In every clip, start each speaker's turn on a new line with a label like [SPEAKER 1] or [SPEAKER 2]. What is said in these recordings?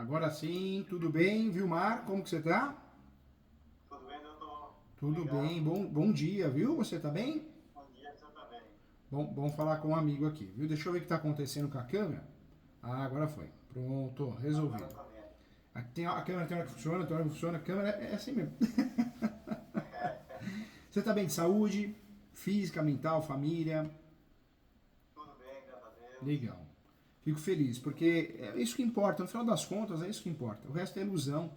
[SPEAKER 1] Agora sim, tudo bem, Vilmar? Como que você tá?
[SPEAKER 2] Tudo bem, doutor?
[SPEAKER 1] Tudo
[SPEAKER 2] Obrigado.
[SPEAKER 1] bem, bom dia, viu? Você tá bem?
[SPEAKER 2] Bom dia, você também.
[SPEAKER 1] Bom falar com um amigo aqui, viu? Deixa eu ver o que tá acontecendo com a câmera. Ah, agora foi. Pronto,
[SPEAKER 2] Agora
[SPEAKER 1] resolvido.
[SPEAKER 2] está vendo.
[SPEAKER 1] Aqui tem hora que funciona, tem hora que não funciona. A câmera é assim mesmo. Você tá bem de saúde? Física, mental, família?
[SPEAKER 2] Tudo bem, graças a Deus.
[SPEAKER 1] Legal. Fico feliz, porque é isso que importa. No final das contas, é isso que importa. O resto é ilusão.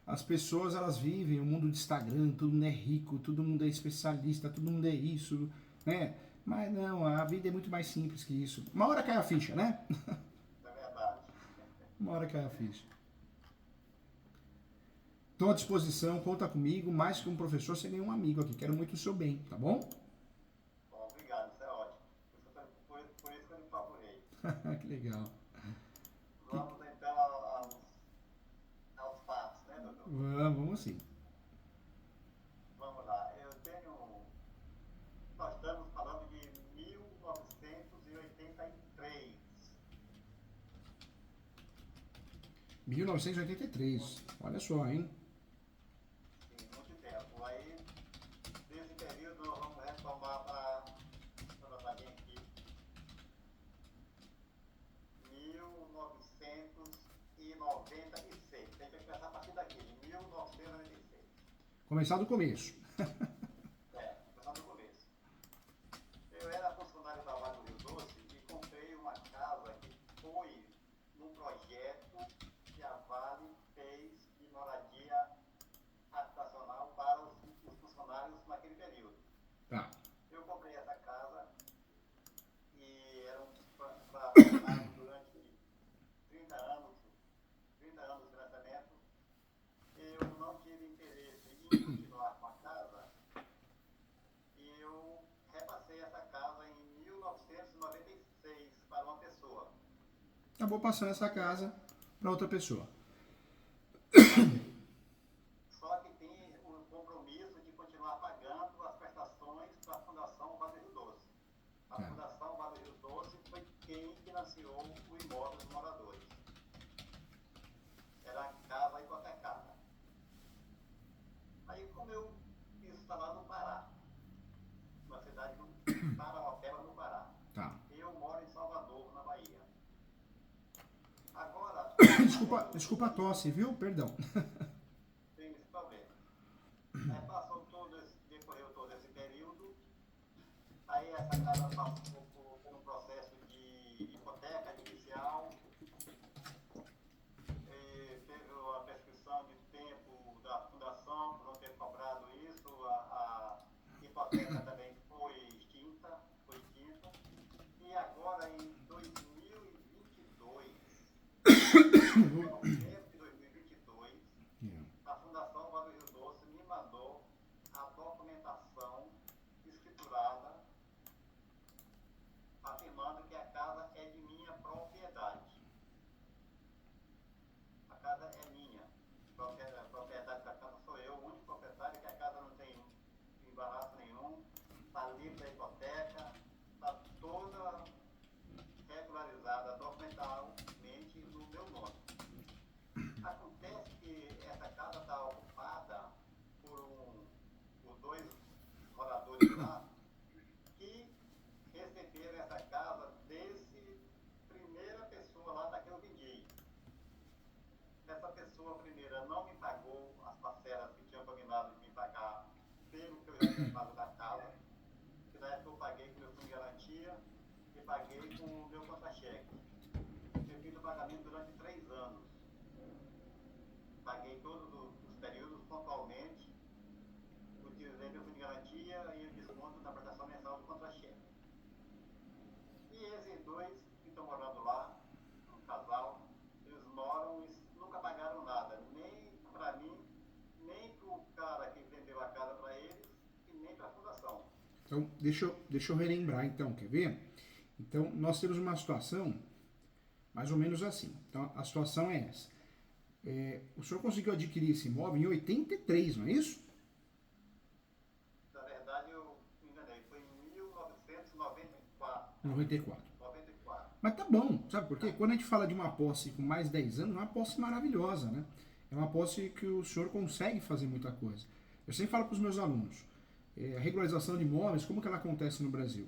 [SPEAKER 1] As pessoas, elas vivem o mundo de Instagram, todo mundo é rico, todo mundo é especialista, todo mundo é isso, né? Mas não, a vida é muito mais simples que isso. Uma hora cai a ficha, né?
[SPEAKER 2] É verdade.
[SPEAKER 1] Uma hora cai a ficha. Estou à disposição, conta comigo, mais que um professor, sem nenhum amigo aqui. Quero muito o seu bem, tá bom?
[SPEAKER 2] Bom, obrigado, isso é ótimo. Por isso que eu me procurei.
[SPEAKER 1] Que legal. Que-
[SPEAKER 2] Vamos então aos fatos, né, doutor?
[SPEAKER 1] Vamos sim.
[SPEAKER 2] Vamos lá. Nós estamos falando de 1983.
[SPEAKER 1] 1983.
[SPEAKER 2] Muito,
[SPEAKER 1] Olha só, hein?
[SPEAKER 2] sim, muito tempo. Aí, desse período, nós vamos retomar para anotar bem aqui. 1996. Tem que começar a partir daqui, de 1996.
[SPEAKER 1] Começar do começo.
[SPEAKER 2] Começando do começo. Eu era funcionário da Vale do Rio Doce e comprei uma casa que foi num projeto que a Vale fez de moradia habitacional para os funcionários naquele período.
[SPEAKER 1] Tá.
[SPEAKER 2] Eu comprei essa casa e era para funcionários durante 30 anos, 30 anos de financiamento. Eu não tive interesse em continuar com a casa e eu repassei essa casa em 1996 para uma pessoa.
[SPEAKER 1] Acabou passando essa casa para outra pessoa.
[SPEAKER 2] Passei. Só que tem o compromisso de continuar pagando as prestações para a Fundação Vale do Rio Doce. A
[SPEAKER 1] Tá.
[SPEAKER 2] Fundação Vale do Rio Doce foi quem financiou o imóvel dos moradores. Era a casa hipotecada. Aí, como isso está lá no Pará, uma cidade do Parauapebas, no Pará.
[SPEAKER 1] Tá.
[SPEAKER 2] Eu moro em Salvador, na Bahia. Agora,
[SPEAKER 1] Desculpa a tosse, viu? Perdão.
[SPEAKER 2] tem esse problema. Aí decorreu todo esse período, aí essa casa passou por um processo de hipoteca inicial, teve a prescrição de tempo da fundação por não ter cobrado isso, a hipoteca também foi extinta, e agora em 2022, em novembro de 2022, a Fundação Vale do Rio Doce me mandou a documentação escriturada afirmando que a casa é de minha propriedade. A casa é minha. A propriedade da casa sou eu, o único proprietário, que a casa não tem embaraço nenhum, está livre da hipoteca, está toda regularizada documentalmente no meu nome. Acontece que essa casa está ocupada por dois moradores lá que receberam essa casa desse primeira pessoa lá da que eu vendi. Essa pessoa primeira não me pagou as parcelas que tinham combinado de me pagar pelo que eu já tinha pago da casa, que na época eu paguei com meu fundo de garantia e paguei com o meu contra-cheque. Eu fiz o pagamento durante 3 anos. Paguei todos os períodos pontualmente, utilizei meu fundo de garantia e o desconto da prestação mensal do contra-cheque. E esses dois que estão morando lá, um casal, eles moram e nunca pagaram nada, nem para mim, nem para o cara que vendeu a casa para eles e nem para a fundação.
[SPEAKER 1] Então, deixa eu relembrar então, quer ver? Então, nós temos uma situação mais ou menos assim. Então, a situação é essa. O senhor conseguiu adquirir esse imóvel em 83, não é isso?
[SPEAKER 2] Na verdade, eu me enganei, foi em 1994.
[SPEAKER 1] 94.
[SPEAKER 2] 94.
[SPEAKER 1] Mas tá bom, sabe por quê? Quando a gente fala de uma posse com mais de 10 anos, é uma posse maravilhosa, né? É uma posse que o senhor consegue fazer muita coisa. Eu sempre falo para os meus alunos, a regularização de imóveis, como que ela acontece no Brasil?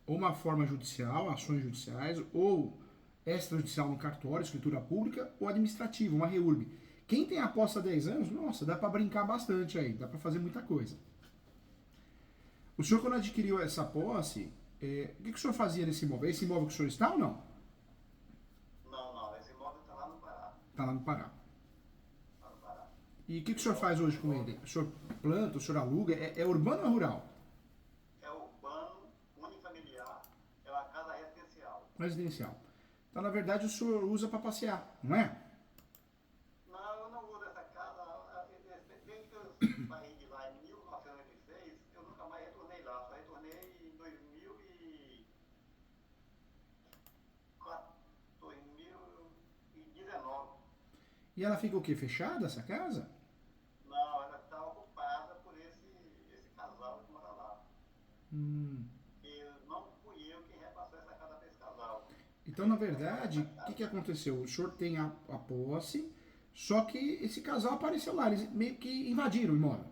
[SPEAKER 1] Ou uma forma judicial, ações judiciais, ou extrajudicial no cartório, escritura pública, ou administrativa, uma REURB. Quem tem a posse há 10 anos, nossa, dá para brincar bastante aí, dá para fazer muita coisa. O senhor, quando adquiriu essa posse, o que o senhor fazia nesse imóvel? É esse imóvel que o senhor está ou não?
[SPEAKER 2] Não, não, esse imóvel está lá no Pará.
[SPEAKER 1] Está lá no Pará.
[SPEAKER 2] Lá no Pará.
[SPEAKER 1] E o que o senhor faz hoje com ele? O senhor planta, o senhor aluga? É urbano ou é rural?
[SPEAKER 2] É urbano, unifamiliar, é uma casa residencial.
[SPEAKER 1] Residencial. Então, na verdade, o senhor usa para passear, não é?
[SPEAKER 2] Não, eu não uso essa casa. Desde que eu saí de lá em 1996, eu nunca mais retornei lá. Só retornei em 2019.
[SPEAKER 1] E ela fica o quê? Fechada, essa casa?
[SPEAKER 2] Não, ela está ocupada por esse casal que mora lá.
[SPEAKER 1] Hum.
[SPEAKER 2] E não fui eu quem repassou essa casa para esse casal.
[SPEAKER 1] Então, na verdade, o que aconteceu? O senhor tem a posse, só que esse casal apareceu lá, eles meio que invadiram o imóvel.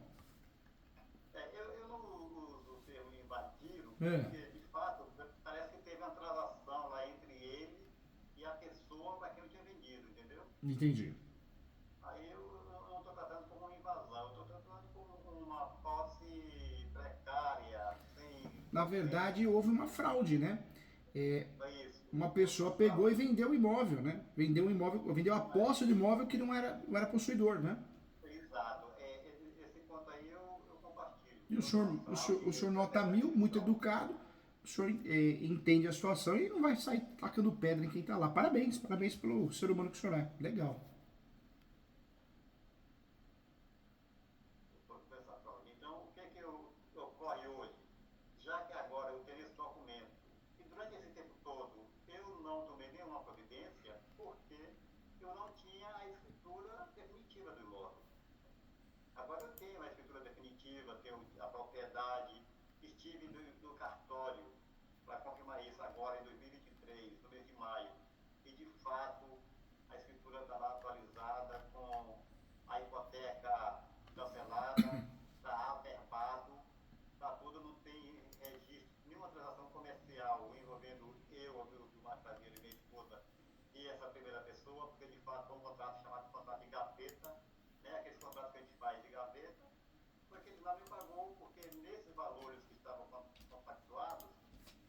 [SPEAKER 2] Eu não uso o termo invadiram,
[SPEAKER 1] É,
[SPEAKER 2] porque de fato parece que teve uma transação lá entre ele e a pessoa para quem eu tinha vendido, entendeu?
[SPEAKER 1] entendi.
[SPEAKER 2] Aí eu não estou tratando como uma invasão, eu estou tratando como uma posse precária, sem
[SPEAKER 1] Na
[SPEAKER 2] documento.
[SPEAKER 1] verdade, houve uma fraude, né? É,
[SPEAKER 2] É isso.
[SPEAKER 1] uma pessoa pegou e vendeu o imóvel, né? Vendeu o imóvel, vendeu a posse do imóvel que não era possuidor, né?
[SPEAKER 2] Exato. Esse ponto aí eu compartilho.
[SPEAKER 1] E
[SPEAKER 2] Houve uma
[SPEAKER 1] o
[SPEAKER 2] fraude,
[SPEAKER 1] senhor
[SPEAKER 2] foi
[SPEAKER 1] nota
[SPEAKER 2] feita a
[SPEAKER 1] mil, muito
[SPEAKER 2] aquisição.
[SPEAKER 1] educado, o senhor entende a situação e não vai sair tacando pedra em quem está lá. Parabéns, parabéns pelo ser humano que o senhor é. Legal.
[SPEAKER 2] Essa fraude. Então, o que é que ocorre hoje? Já que agora eu tenho esse documento, e durante esse tempo todo eu não tomei nenhuma providência, porque eu não tinha a escritura definitiva do imóvel. Agora eu tenho a escritura definitiva, tenho a propriedade, estive no cartório para confirmar isso agora em 2023, no mês de maio, e de fato a escritura está lá atualizada com a hipoteca cancelada, está averbado, está tudo, não tem registro, nenhuma transação comercial envolvendo eu, o Marcadeiro e minha esposa e essa primeira pessoa, porque de fato foi um contrato chamado contrato de gaveta, né, aqueles contratos que a gente faz de gaveta, porque ele não me pagou, porque nesses valores que estavam compactuados,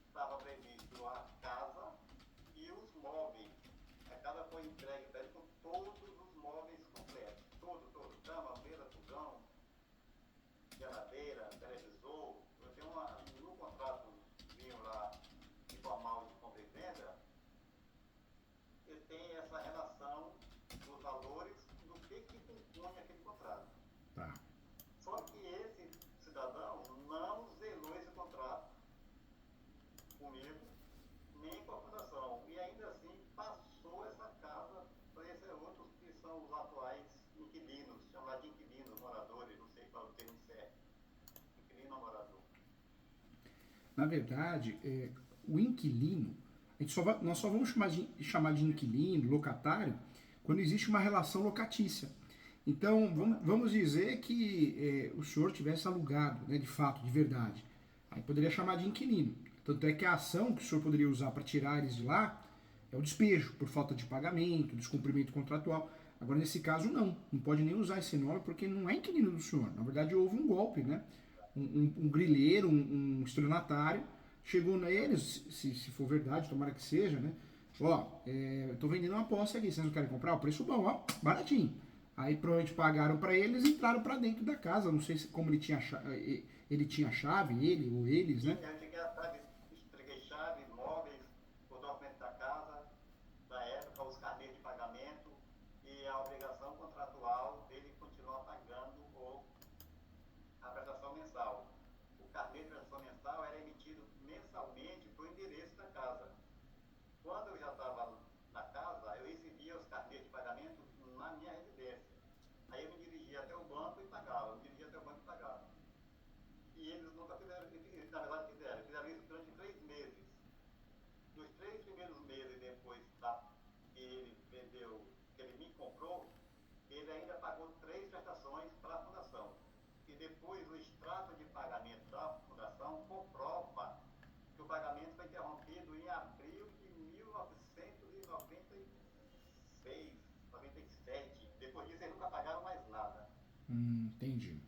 [SPEAKER 2] estava previsto a casa e os móveis. A casa foi entregue para ele com todos os móveis completos, todo, cama, mesa, fogão, geladeira, televisor. Eu tenho no contrato vinho lá informal de compra e venda, eu tenho essa relação dos valores do que compunha aquele contrato.
[SPEAKER 1] Tá.
[SPEAKER 2] Só que esse cidadão não zelou esse contrato comigo, nem com a fundação. E ainda assim passou essa casa para esses outros que são os atuais inquilinos, chamados de inquilinos, moradores, não sei qual é o termo certo. Inquilino ou morador.
[SPEAKER 1] Na verdade, o inquilino, nós só vamos chamar de inquilino, locatário, quando existe uma relação locatícia. Então, vamos dizer que o senhor tivesse alugado, né, de fato, de verdade. Aí poderia chamar de inquilino. Tanto é que a ação que o senhor poderia usar para tirar eles de lá é o despejo, por falta de pagamento, descumprimento contratual. Agora, nesse caso, não pode nem usar esse nome porque não é inquilino do senhor. Na verdade, houve um golpe, né? Um grileiro, um estelionatário, chegou neles, se for verdade, tomara que seja, né? Ó, eu tô vendendo uma posse aqui, vocês não querem comprar? O preço bom, ó, baratinho. Aí provavelmente pagaram para eles e entraram para dentro da casa. Não sei se como ele tinha chave, ele ou eles, né?
[SPEAKER 2] Eu cheguei atrás, entreguei chave, móveis, o documento da casa, da época, os carnês de pagamento e a obrigação contratual dele continuar pagando a prestação mensal. O carnê de prestação mensal era emitido mensalmente para o endereço da casa. Quando eu já estava na casa, eu recebia os carnês de pagamento na minha residência. Aí eu me dirigia até o banco e pagava. E eles nunca fizeram, na verdade fizeram isso 96, 97. Depois disso, eles nunca pagaram mais nada.
[SPEAKER 1] Entendi.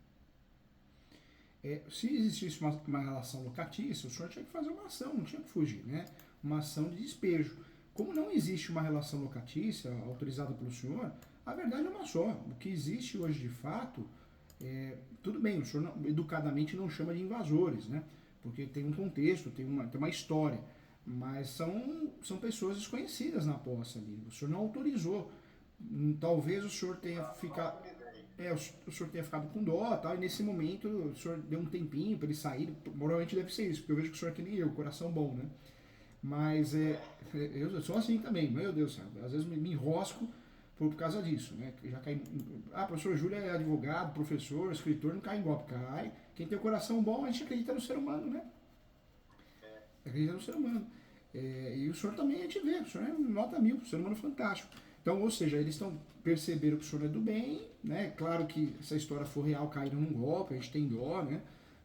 [SPEAKER 1] Se existisse uma relação locatícia, o senhor tinha que fazer uma ação, não tinha que fugir, né? Uma ação de despejo. Como não existe uma relação locatícia autorizada pelo senhor, a verdade é uma só. O que existe hoje de fato, tudo bem, o senhor educadamente não chama de invasores, né? Porque tem um contexto, tem uma história. Mas são pessoas desconhecidas na posse ali. O senhor não autorizou. Talvez o senhor tenha ficado. O senhor tenha ficado com dó tal, e nesse momento o senhor deu um tempinho para ele sair. Provavelmente deve ser isso, porque eu vejo que o senhor é que nem eu, coração bom, né? Mas eu sou assim também, meu Deus do céu. Às vezes me enrosco por causa disso, né? Já cai, professor Júlio é advogado, professor, escritor, não cai em golpe, cai. Quem tem o coração bom, a gente acredita no ser humano, né? Acredita no ser humano. E o senhor também a gente vê, o senhor é nota 1000, ser humano fantástico. Então, ou seja, eles perceberam que o senhor é do bem, né? Claro que se a história for real, caíram num golpe, a gente tem dó, né?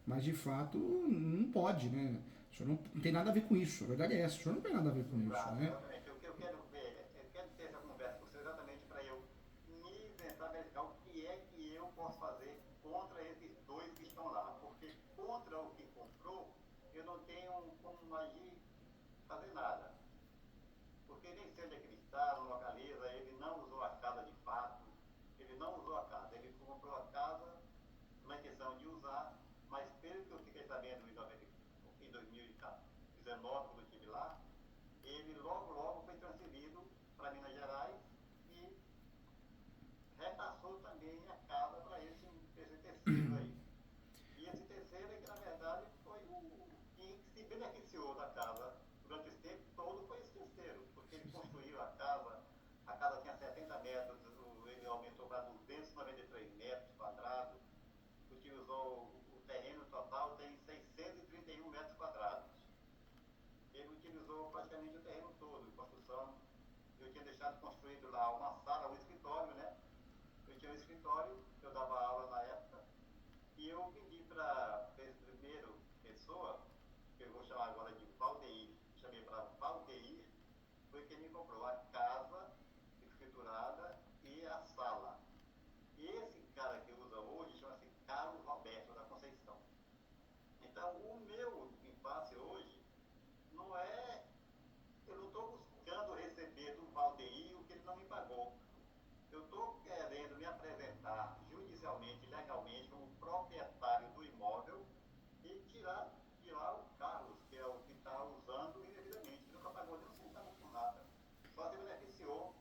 [SPEAKER 1] Mas de fato não pode, né? O senhor não tem nada a ver com isso, a verdade é essa, o senhor não tem nada a ver com isso, né?
[SPEAKER 2] Exatamente. O que eu quero ver, eu quero ter essa conversa com você exatamente para eu me tentar verificar o que é que eu posso fazer contra esses dois que estão lá. Porque contra o que comprou, eu não tenho como agir, fazer nada. Porque nem sei onde é que ele está, não localiza, ele não usou a casa de fato, ele não usou a casa, ele comprou a casa na intenção de usar, mas pelo que eu fiquei sabendo em 2019, quando eu estive lá, ele logo foi transferido para Minas Gerais e repassou também a casa para esse terceiro aí. E esse terceiro é que, na verdade, foi o que se beneficiou da casa durante esse tempo todo, foi esse terceiro, porque ele construiu a casa tinha 70 metros, ele aumentou para 293 metros quadrados, utilizou o terreno total, tem 631 metros quadrados. Ele utilizou praticamente o terreno todo de construção. Eu tinha deixado construído lá uma sala, um escritório, né? Eu tinha um escritório, eu dava aula na época, e eu pedi para esse primeiro pessoa, que eu vou chamar agora de Valdeir, chamei para Valdeir, foi quem me comprou a casa escriturada e a sala. E esse cara que usa hoje chama-se Carlos Roberto da Conceição. Então, o meu impasse hoje não é. Eu não estou buscando receber do Valdeir o que ele não me pagou. Eu estou querendo me apresentar judicialmente, legalmente, como proprietário do imóvel e tirar o Carlos, que é o que está usando indevidamente, que nunca pagou nem um centavo por nada. Só se beneficiou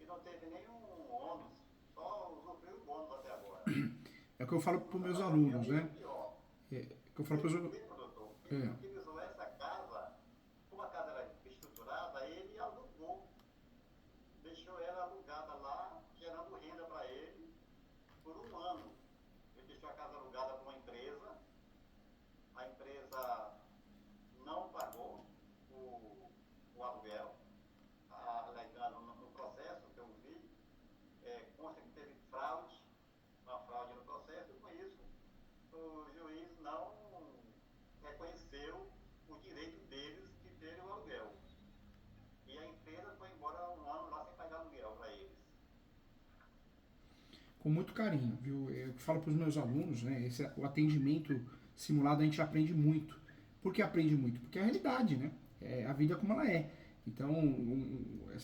[SPEAKER 2] e não teve nenhum ônus, só usufruiu o bônus até agora.
[SPEAKER 1] É o que eu falo para os meus alunos, né?
[SPEAKER 2] Pior.
[SPEAKER 1] Que eu falo para os alunos.
[SPEAKER 2] Doutor, ele utilizou essa casa, como a casa era estruturada, ele alugou, deixou ela alugada lá, gerando renda para ele por um ano. Ele deixou a casa alugada para uma empresa, a empresa não pagou o aluguel, alegando no processo que eu vi, consta que teve fraude, uma fraude no processo, e com isso o juiz não reconheceu o direito deles de terem o aluguel. E a empresa foi embora um ano lá sem pagar aluguel para eles.
[SPEAKER 1] Com muito carinho, viu? Eu falo para os meus alunos, né? O atendimento simulado a gente aprende muito. Por que aprende muito? Porque é a realidade, né? É a vida como ela é. Então,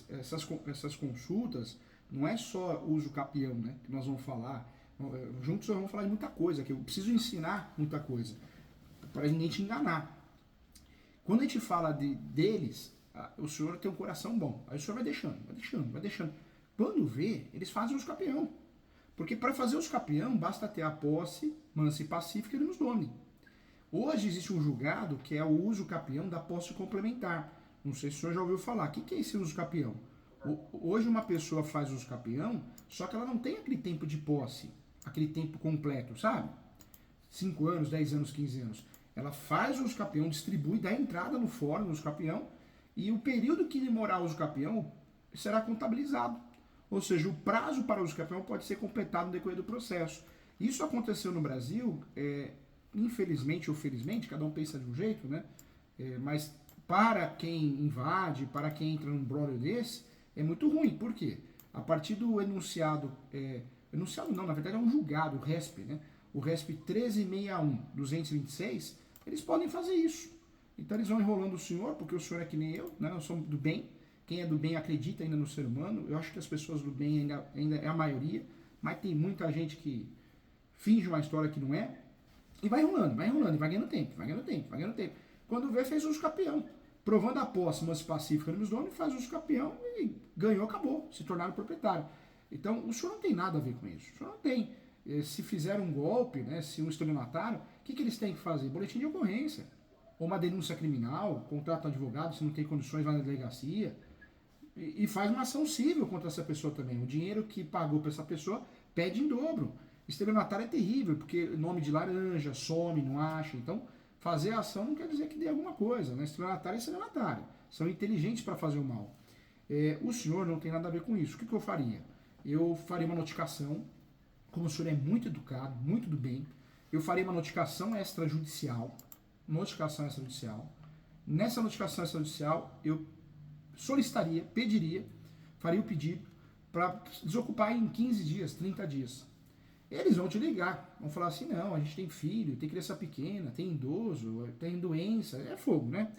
[SPEAKER 1] essas consultas não é só uso capião, né? Que nós vamos falar. Juntos nós vamos falar de muita coisa, que eu preciso ensinar muita coisa, para ninguém te enganar. Quando a gente fala deles, o senhor tem um coração bom. Aí o senhor vai deixando. Quando vê, eles fazem uso capião. Porque para fazer uso capião, basta ter a posse mansa e pacífica e ele nos done. Hoje existe um julgado que é o uso capião da posse complementar. Não sei se o senhor já ouviu falar. O que é esse uso capião? Hoje uma pessoa faz uso capião, só que ela não tem aquele tempo de posse, aquele tempo completo, sabe? 5 anos, 10 anos, 15 anos. Ela faz o uso capião, distribui, dá entrada no fórum, no uso capião, e o período que demorar o uso capião será contabilizado. Ou seja, o prazo para o uso capião pode ser completado no decorrer do processo. Isso aconteceu no Brasil, infelizmente ou felizmente, cada um pensa de um jeito, né? Mas para quem invade, para quem entra num brolho desse, é muito ruim. Por quê? A partir do enunciado, enunciado não, na verdade é um julgado, o RESP, né? O RESP 1361/226, eles podem fazer isso. Então eles vão enrolando o senhor, porque o senhor é que nem eu, né? Nós somos do bem. Quem é do bem acredita ainda no ser humano. Eu acho que as pessoas do bem ainda é a maioria, mas tem muita gente que finge uma história que não é. E vai enrolando, e vai ganhando tempo, vai ganhando tempo, vai ganhando tempo. Quando vê, fez uso capião. Provando a posse mas pacífica nos donos, faz uso capião e ganhou, acabou, se tornaram proprietário. Então, o senhor não tem nada a ver com isso. O senhor não tem. Se fizer um golpe, né, se um estelionatário, o que eles têm que fazer? Boletim de ocorrência. Ou uma denúncia criminal, contrata um advogado, se não tem condições, vai na delegacia. E faz uma ação civil contra essa pessoa também. O dinheiro que pagou para essa pessoa pede em dobro. Estelionatário é terrível, porque nome de laranja, some, não acha. Então, fazer a ação não quer dizer que dê alguma coisa, né? Estelionatário é estelionatário. São inteligentes para fazer o mal. O senhor não tem nada a ver com isso. O que eu faria? Eu faria uma notificação, como o senhor é muito educado, muito do bem, eu faria uma notificação extrajudicial. Nessa notificação extrajudicial, eu solicitaria, pediria, faria o pedido para desocupar em 15 dias, 30 dias. Eles vão te ligar, vão falar assim, não, a gente tem filho, tem criança pequena, tem idoso, tem doença, é fogo, né?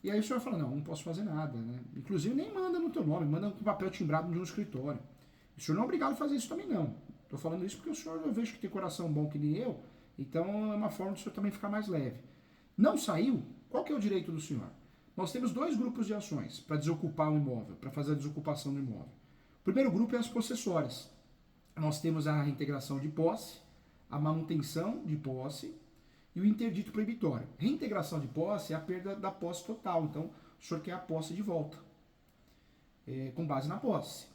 [SPEAKER 1] E aí o senhor fala, não posso fazer nada, né? Inclusive nem manda no teu nome, manda com papel timbrado de um escritório. O senhor não é obrigado a fazer isso também não. Estou falando isso porque o senhor, eu vejo que tem coração bom que nem eu, então é uma forma do senhor também ficar mais leve. Não saiu? Qual que é o direito do senhor? Nós temos 2 grupos de ações para desocupar o imóvel, para fazer a desocupação do imóvel. O primeiro grupo é as possessórias. Nós temos a reintegração de posse, a manutenção de posse e o interdito proibitório. Reintegração de posse é a perda da posse total, então o senhor quer a posse de volta, com base na posse.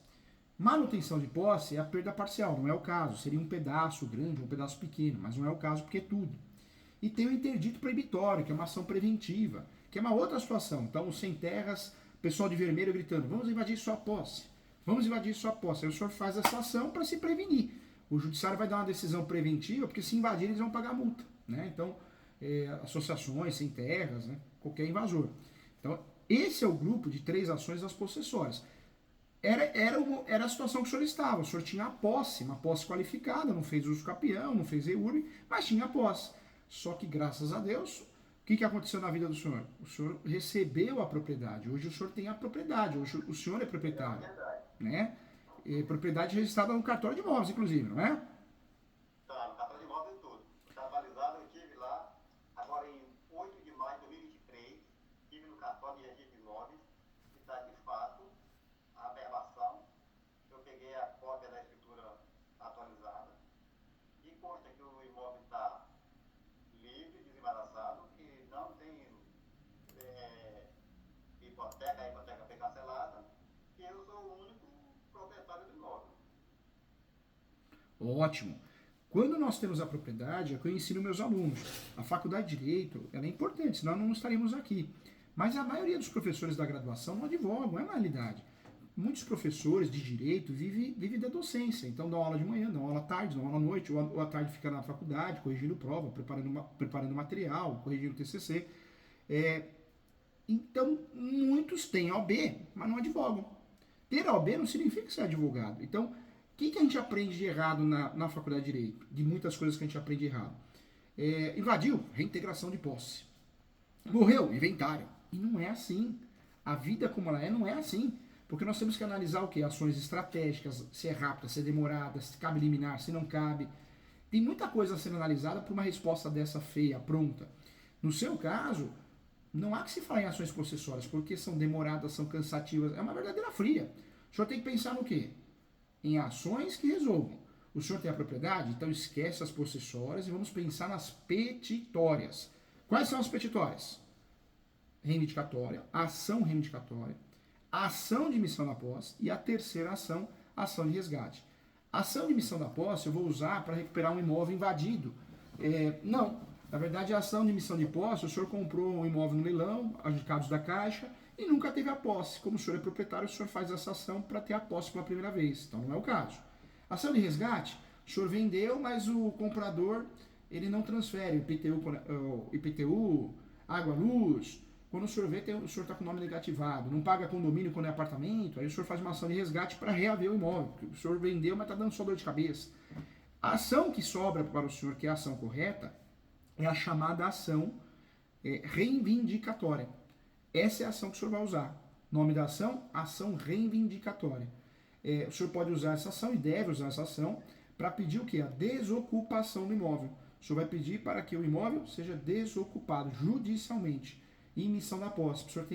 [SPEAKER 1] Manutenção de posse é a perda parcial, não é o caso, seria um pedaço grande, um pedaço pequeno, mas não é o caso porque é tudo. E tem o interdito proibitório, que é uma ação preventiva, que é uma outra situação. Então, os sem terras, pessoal de vermelho gritando, vamos invadir sua posse, vamos invadir sua posse. Aí o senhor faz essa ação para se prevenir. O judiciário vai dar uma decisão preventiva, porque se invadir eles vão pagar multa, né? Então, associações, sem terras, né? Qualquer invasor. Então, esse é o grupo de 3 ações das possessórias. Era a situação que o senhor estava. O senhor tinha a posse, uma posse qualificada, não fez uso capião, não fez EURB, mas tinha a posse. Só que, graças a Deus, o que aconteceu na vida do senhor? O senhor recebeu a propriedade. Hoje o senhor tem a propriedade. Hoje o senhor é proprietário. Né? Propriedade registrada no cartório de imóveis, inclusive, não é?
[SPEAKER 2] Tá, no cartório de imóveis e tudo. Está atualizado, eu estive lá, agora em 8 de maio de 2023, estive no cartório de registro de imóveis, e está de fato a aberração. Eu peguei a cópia da escritura atualizada e consta que o imóvel está livre, desembaraçado, que não tem hipoteca, a hipoteca foi cancelada, e eu sou o único proprietário do imóvel.
[SPEAKER 1] Ótimo. Quando nós temos a propriedade, é o que eu ensino meus alunos. A faculdade de Direito, ela é importante, senão não estaríamos aqui. Mas a maioria dos professores da graduação não advogam, é uma realidade. Muitos professores de Direito vivem da docência, então dão aula de manhã, dão aula à tarde, dão aula à noite, ou à tarde fica na faculdade, corrigindo prova, preparando material, corrigindo TCC. Então, muitos têm OB, mas não advogam. Ter OB não significa ser advogado. Então, o que a gente aprende de errado na faculdade de Direito? De muitas coisas que a gente aprende errado. Invadiu, reintegração de posse. Morreu, inventário. E não é assim. A vida como ela é, não é assim. Porque nós temos que analisar o quê? Ações estratégicas, se é rápida, se é demorada, se cabe liminar, se não cabe. Tem muita coisa a ser analisada para uma resposta dessa feia, pronta. No seu caso, não há que se falar em ações possessórias, porque são demoradas, são cansativas. É uma verdadeira fria. O senhor tem que pensar no quê? Em ações que resolvam. O senhor tem a propriedade? Então esquece as possessórias e vamos pensar nas petitórias. Quais são as petitórias? Reivindicatória, ação reivindicatória, ação de missão da posse e a terceira ação, ação de resgate. Ação de missão da posse eu vou usar para recuperar um imóvel invadido. Não, na verdade a ação de missão de posse, o senhor comprou um imóvel no leilão, adjudicados da Caixa, e nunca teve a posse. Como o senhor é proprietário, o senhor faz essa ação para ter a posse pela primeira vez. Então não é o caso. Ação de resgate, o senhor vendeu, mas o comprador ele não transfere o IPTU, água, luz, Quando o senhor vê, o senhor está com o nome negativado, não paga condomínio quando é apartamento, aí o senhor faz uma ação de resgate para reaver o imóvel, porque o senhor vendeu, mas está dando só dor de cabeça. A ação que sobra para o senhor, que é a ação correta, é a chamada ação reivindicatória. Essa é a ação que o senhor vai usar. Nome da ação, ação reivindicatória. O senhor pode usar essa ação e deve usar essa ação para pedir o quê? A desocupação do imóvel. O senhor vai pedir para que o imóvel seja desocupado judicialmente. E emissão da posse, para o senhor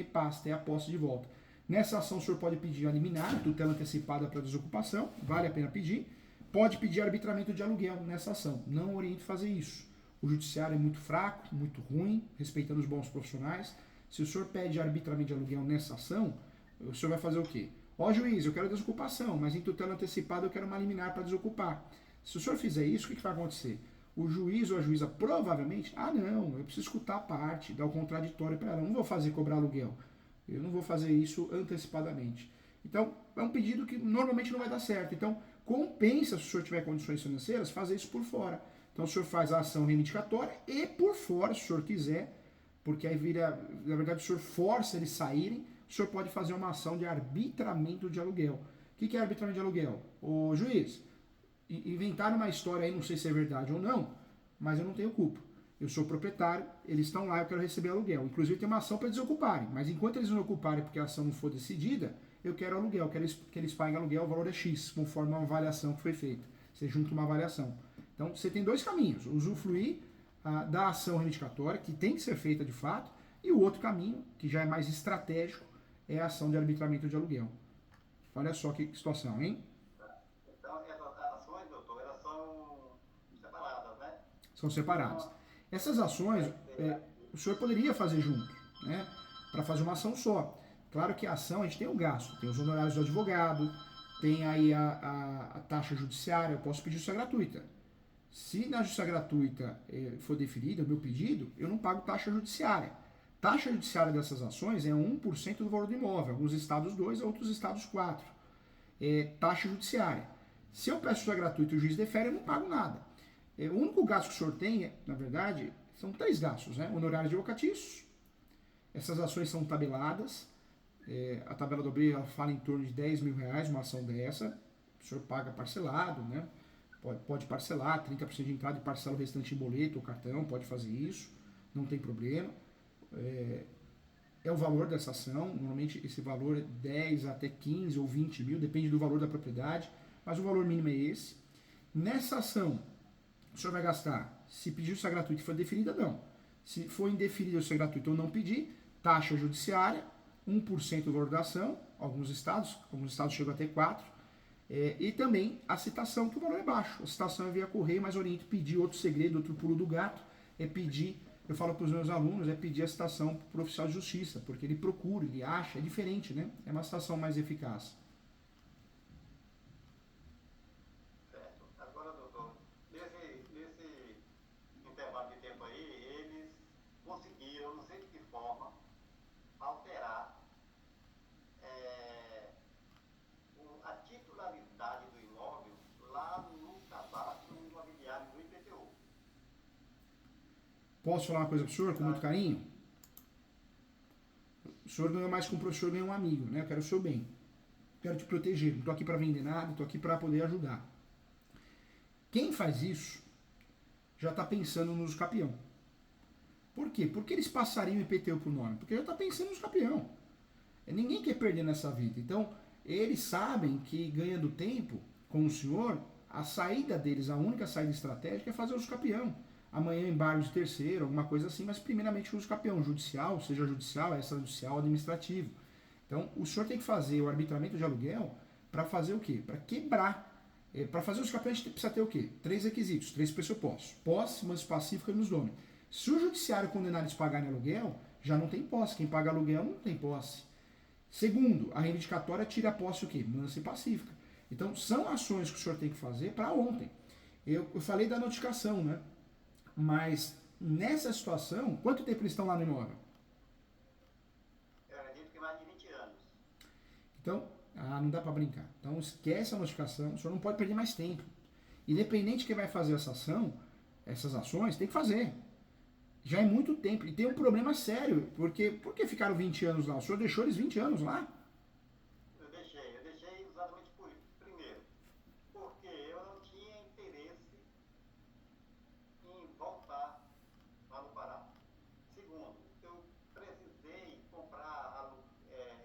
[SPEAKER 1] ter a posse de volta. Nessa ação o senhor pode pedir a liminar, tutela antecipada para desocupação, vale a pena pedir. Pode pedir arbitramento de aluguel nessa ação. Não oriento a fazer isso. O judiciário é muito fraco, muito ruim, respeitando os bons profissionais. Se o senhor pede arbitramento de aluguel nessa ação, o senhor vai fazer o quê? Ó, juiz, eu quero desocupação, mas em tutela antecipada eu quero uma liminar para desocupar. Se o senhor fizer isso, o que vai acontecer? O juiz ou a juíza provavelmente, não, eu preciso escutar a parte, dar o contraditório para ela, eu não vou fazer cobrar aluguel, eu não vou fazer isso antecipadamente. Então, é um pedido que normalmente não vai dar certo. Então, compensa, se o senhor tiver condições financeiras, fazer isso por fora. Então, o senhor faz a ação reivindicatória e por fora, se o senhor quiser, porque aí vira, na verdade, o senhor força eles saírem, o senhor pode fazer uma ação de arbitramento de aluguel. O que é arbitramento de aluguel? Ô juiz, inventaram uma história aí, não sei se é verdade ou não, mas eu não tenho culpa. Eu sou proprietário, eles estão lá, eu quero receber aluguel. Inclusive tem uma ação para desocuparem, mas enquanto eles não ocuparem porque a ação não for decidida, eu quero aluguel, quero que eles paguem aluguel, o valor é X, conforme uma avaliação que foi feita. Você junta uma avaliação. Então você tem dois caminhos, usufruir da ação reivindicatória, que tem que ser feita de fato, e o outro caminho, que já é mais estratégico, é a ação de arbitramento de aluguel. Olha só que situação, hein?
[SPEAKER 2] Então, essas ações, doutor, elas são separadas, né?
[SPEAKER 1] São separadas. Essas ações, o senhor poderia fazer junto, né? Para fazer uma ação só. Claro que a ação, a gente tem o gasto, tem os honorários do advogado, tem aí a taxa judiciária, eu posso pedir justiça gratuita. Se na justiça gratuita for deferida o meu pedido, eu não pago taxa judiciária. Taxa judiciária dessas ações é 1% do valor do imóvel, alguns estados 2%, outros estados 4%. Taxa judiciária. Se eu peço justiça gratuita e o juiz defere, eu não pago nada. O único gasto que o senhor tem, na verdade, são 3 gastos, né? Honorários advocatícios, essas ações são tabeladas, a tabela do OB fala em torno de R$10.000, uma ação dessa, o senhor paga parcelado, né? Pode parcelar, 30% de entrada e parcela o restante em boleto ou cartão, pode fazer isso, não tem problema. É o valor dessa ação, normalmente esse valor é 10 até 15 ou 20 mil, depende do valor da propriedade, mas o valor mínimo é esse. Nessa ação, o senhor vai gastar, se pedir justiça gratuita e for deferida, não. Se for indeferida justiça gratuita ou não pedir, taxa judiciária, 1% do valor da ação, alguns estados chegam até 4%, e também a citação, que o valor é baixo. A citação é via correio, mas oriento pedir outro segredo, outro pulo do gato, eu falo para os meus alunos, pedir a citação para o oficial de justiça, porque ele procura, ele acha, é diferente, né? É uma citação mais eficaz.
[SPEAKER 2] Certo. Agora, doutor, nesse intervalo de tempo aí, eles conseguiram, não sei de que forma, alterar a titularidade do imóvel lá no cadastro imobiliário do IPTU.
[SPEAKER 1] Posso falar uma coisa para o senhor com muito carinho? O senhor não é mais que um professor, nem um amigo, né? Eu quero o seu bem. Quero te proteger. Não estou aqui para vender nada, estou aqui para poder ajudar. Quem faz isso já está pensando nos campeão. Por quê? Porque eles passariam o IPTU por nome? Porque já está pensando nos campeão. Ninguém quer perder nessa vida. Então, eles sabem que ganhando tempo com o senhor, a saída deles, a única saída estratégica é fazer os campeão. Amanhã embargo de terceiro, alguma coisa assim, mas primeiramente uso campeão judicial, seja judicial, extrajudicial, administrativo. Então, o senhor tem que fazer o arbitramento de aluguel para fazer o quê? Para quebrar. Para fazer os campeões, a gente precisa ter o quê? 3 requisitos, 3 pressupostos. Posse, manso pacífica e nos donos. Se o judiciário condenar eles a pagarem aluguel, já não tem posse. Quem paga aluguel não tem posse. Segundo, a reivindicatória tira a posse o quê? Mansa e pacífica. Então, são ações que o senhor tem que fazer para ontem. Eu falei da notificação, né? Mas nessa situação, quanto tempo eles estão lá no imóvel?
[SPEAKER 2] Eu acredito que mais de 20 anos.
[SPEAKER 1] Então, não dá para brincar. Então esquece a notificação, o senhor não pode perder mais tempo. Independente de quem vai fazer essa ação, essas ações, tem que fazer. Já é muito tempo. E tem um problema sério. Porque, por que ficaram 20 anos lá? O senhor deixou eles 20 anos lá?
[SPEAKER 2] Eu deixei exatamente por isso. Primeiro, porque eu não tinha interesse em voltar lá no Pará. Segundo, eu precisei comprar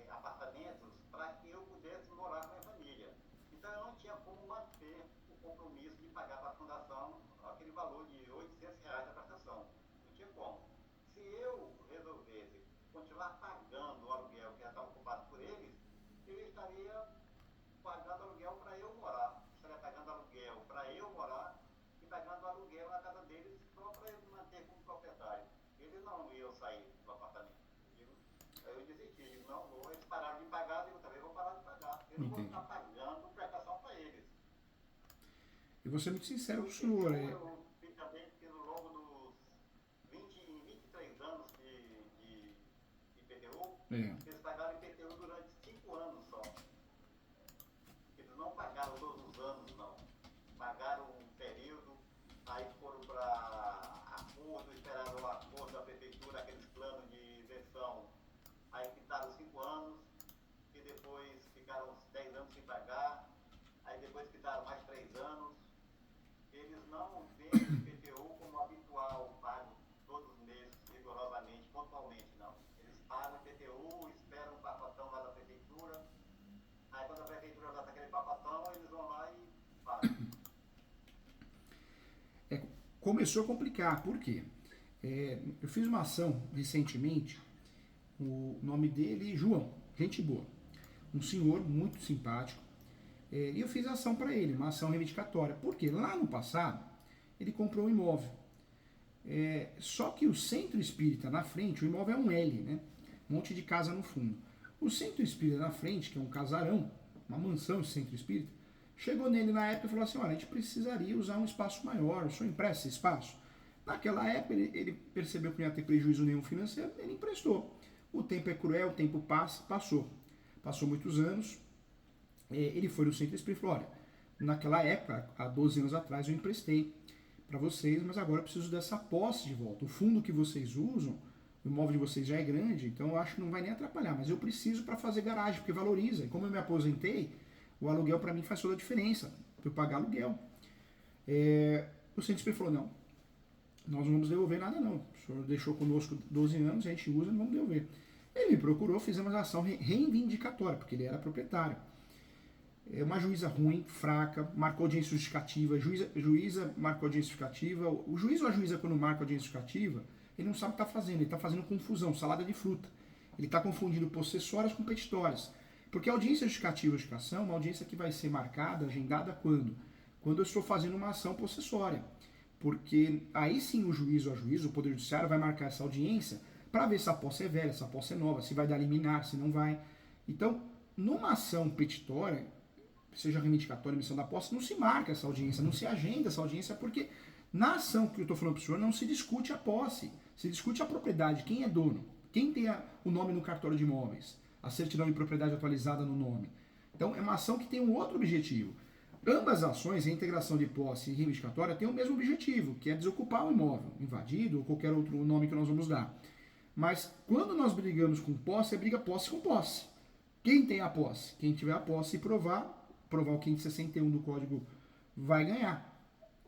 [SPEAKER 2] apartamentos para que eu pudesse morar com a minha família. Então eu não tinha como manter o compromisso de pagar para a fundação aquele valor de R$ 800 da prestação. Não tinha como. Se eu resolvesse continuar pagando o aluguel que já estava ocupado por eles, eu estaria pagando aluguel para eu morar. Estaria pagando aluguel para eu morar e pagando aluguel na casa deles só para eu me manter como proprietário. Eles não iam sair do apartamento. Aí eu desisti, digo, não vou. Eles pararam de pagar, eu também vou parar de pagar. Eu não vou
[SPEAKER 1] Entendi.
[SPEAKER 2] ficar pagando prestação para eles.
[SPEAKER 1] Eu vou ser muito sincero com o
[SPEAKER 2] Eu
[SPEAKER 1] senhor.
[SPEAKER 2] eu também fiz ao longo dos 23 anos de IPTU,
[SPEAKER 1] É.
[SPEAKER 2] eles pagaram IPTU durante 5 anos só. Eles não pagaram todos os anos, não. Pagaram um período, aí foram para acordo, esperaram o acordo da prefeitura, aqueles planos de isenção. Aí quitaram 5 anos, e depois ficaram uns 10 anos sem pagar, aí depois quitaram mais 3 anos. Eles não veem o IPTU como habitual, pago todos os meses, rigorosamente, pontualmente, não. Eles pagam o IPTU, esperam um papatão lá da prefeitura, aí quando a prefeitura dá aquele papatão, eles vão lá e pagam.
[SPEAKER 1] Começou a complicar. Por quê? Eu fiz uma ação recentemente. O nome dele, João. Gente boa. Um senhor muito simpático. E eu fiz ação para ele, uma ação reivindicatória. Por quê? Lá no passado, ele comprou um imóvel. Só que o centro espírita na frente, o imóvel é um L, né? Um monte de casa no fundo. O centro espírita na frente, que é um casarão, uma mansão de centro espírita, chegou nele na época e falou assim, olha, a gente precisaria usar um espaço maior, o senhor empresta esse espaço? Naquela época ele percebeu que não ia ter prejuízo nenhum financeiro, ele emprestou. O tempo é cruel, o tempo passou. Passou muitos anos, ele foi no centro espírita e falou, olha, naquela época, há 12 anos atrás, eu emprestei para vocês, mas agora eu preciso dessa posse de volta. O fundo que vocês usam, o imóvel de vocês já é grande, então eu acho que não vai nem atrapalhar, mas eu preciso para fazer garagem, porque valoriza. E como eu me aposentei, o aluguel para mim faz toda a diferença, para eu pagar aluguel. O centro espírita falou, não, nós não vamos devolver nada não. O senhor deixou conosco 12 anos, a gente usa, não vamos devolver. Ele me procurou, fizemos a ação reivindicatória, porque ele era proprietário. Uma juíza ruim, fraca, marcou audiência justificativa, juíza marcou audiência justificativa. O juiz ou a juíza, quando marca audiência justificativa, ele não sabe o que está fazendo, ele está fazendo confusão, salada de fruta. Ele está confundindo possessórias com petitórias. Porque a audiência justificativa de justificação é uma audiência que vai ser marcada, agendada quando? Quando eu estou fazendo uma ação possessória. Porque aí sim o juiz ou a juíza, o Poder Judiciário, vai marcar essa audiência para ver se a posse é velha, se a posse é nova, se vai dar liminar, se não vai. Então, numa ação petitória, seja reivindicatória, emissão da posse, não se marca essa audiência, não se agenda essa audiência, porque na ação que eu estou falando para o senhor, não se discute a posse, se discute a propriedade, quem é dono, quem tem o nome no cartório de imóveis, a certidão de propriedade atualizada no nome. Então, é uma ação que tem um outro objetivo. Ambas as ações, a integração de posse e reivindicatória, têm o mesmo objetivo, que é desocupar o imóvel, invadido ou qualquer outro nome que nós vamos dar. Mas quando nós brigamos com posse, é briga posse com posse. Quem tem a posse? Quem tiver a posse e provar o 561 do código vai ganhar.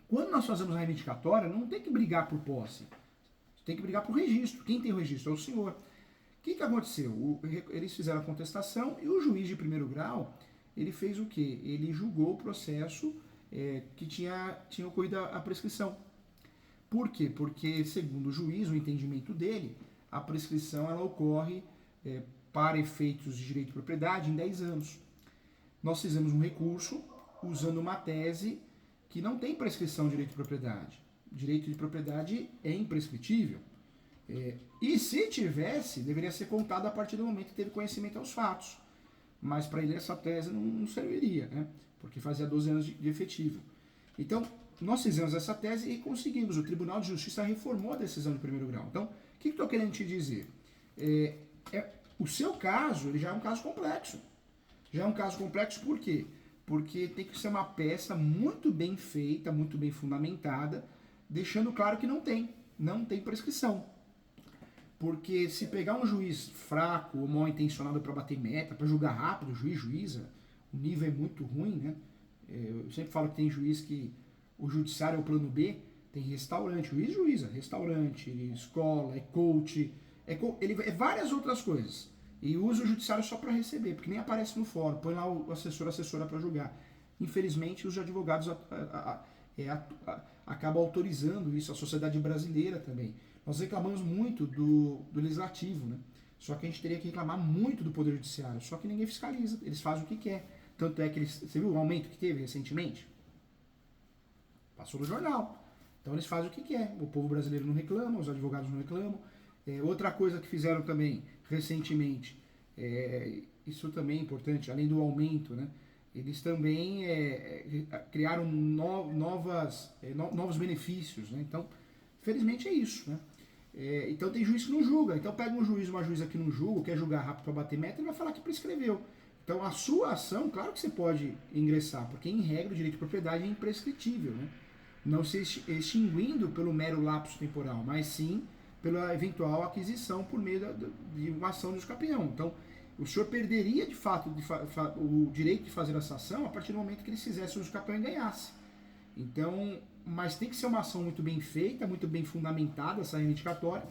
[SPEAKER 1] Quando nós fazemos a reivindicatória, não tem que brigar por posse. Tem que brigar por registro. Quem tem o registro é o senhor. O que aconteceu? Eles fizeram a contestação e o juiz de primeiro grau, ele fez o quê? Ele julgou o processo que tinha ocorrido a prescrição. Por quê? Porque, segundo o juiz, o entendimento dele, a prescrição ela ocorre para efeitos de direito de propriedade em 10 anos. Nós fizemos um recurso usando uma tese que não tem prescrição de direito de propriedade. Direito de propriedade é imprescritível. E se tivesse, deveria ser contado a partir do momento que teve conhecimento aos fatos. Mas para ele essa tese não serviria, né? Porque fazia 12 anos de efetivo. Então, nós fizemos essa tese e conseguimos. O Tribunal de Justiça reformou a decisão de primeiro grau. Então, o que estou querendo te dizer? O seu caso, ele já é um caso complexo. Já é um caso complexo por quê? Porque tem que ser uma peça muito bem feita, muito bem fundamentada, deixando claro que não tem. não tem prescrição. Porque se pegar um juiz fraco ou mal intencionado para bater meta, para julgar rápido, juíza, o nível é muito ruim, né? Eu sempre falo que tem juiz que o judiciário é o plano B, tem restaurante, juiz juíza, restaurante, escola, é coach, ele é várias outras coisas. E usa o judiciário só para receber, porque nem aparece no fórum, põe lá o assessor, assessora para julgar. Infelizmente, os advogados acabam autorizando isso, a sociedade brasileira também. Nós reclamamos muito do legislativo, né? Só que a gente teria que reclamar muito do Poder Judiciário, só que ninguém fiscaliza, eles fazem o que quer. Tanto é que você viu o aumento que teve recentemente? Passou no jornal. Então eles fazem o que quer. O povo brasileiro não reclama, os advogados não reclamam. Outra coisa que fizeram também recentemente, isso também é importante, além do aumento, né? Eles também criaram novos benefícios, né? Então, felizmente é isso, né? Então tem juiz que não julga. Então pega um juiz, uma juíza que não julga, quer julgar rápido para bater meta, ele vai falar que prescreveu. Então a sua ação, claro que você pode ingressar, porque em regra o direito de propriedade é imprescritível, né? Não se extinguindo pelo mero lapso temporal, mas sim pela eventual aquisição por meio de uma ação de escapião. Então o senhor perderia de fato o direito de fazer essa ação a partir do momento que ele fizesse o escapião e ganhasse. Então, mas tem que ser uma ação muito bem feita, muito bem fundamentada, essa reivindicatória,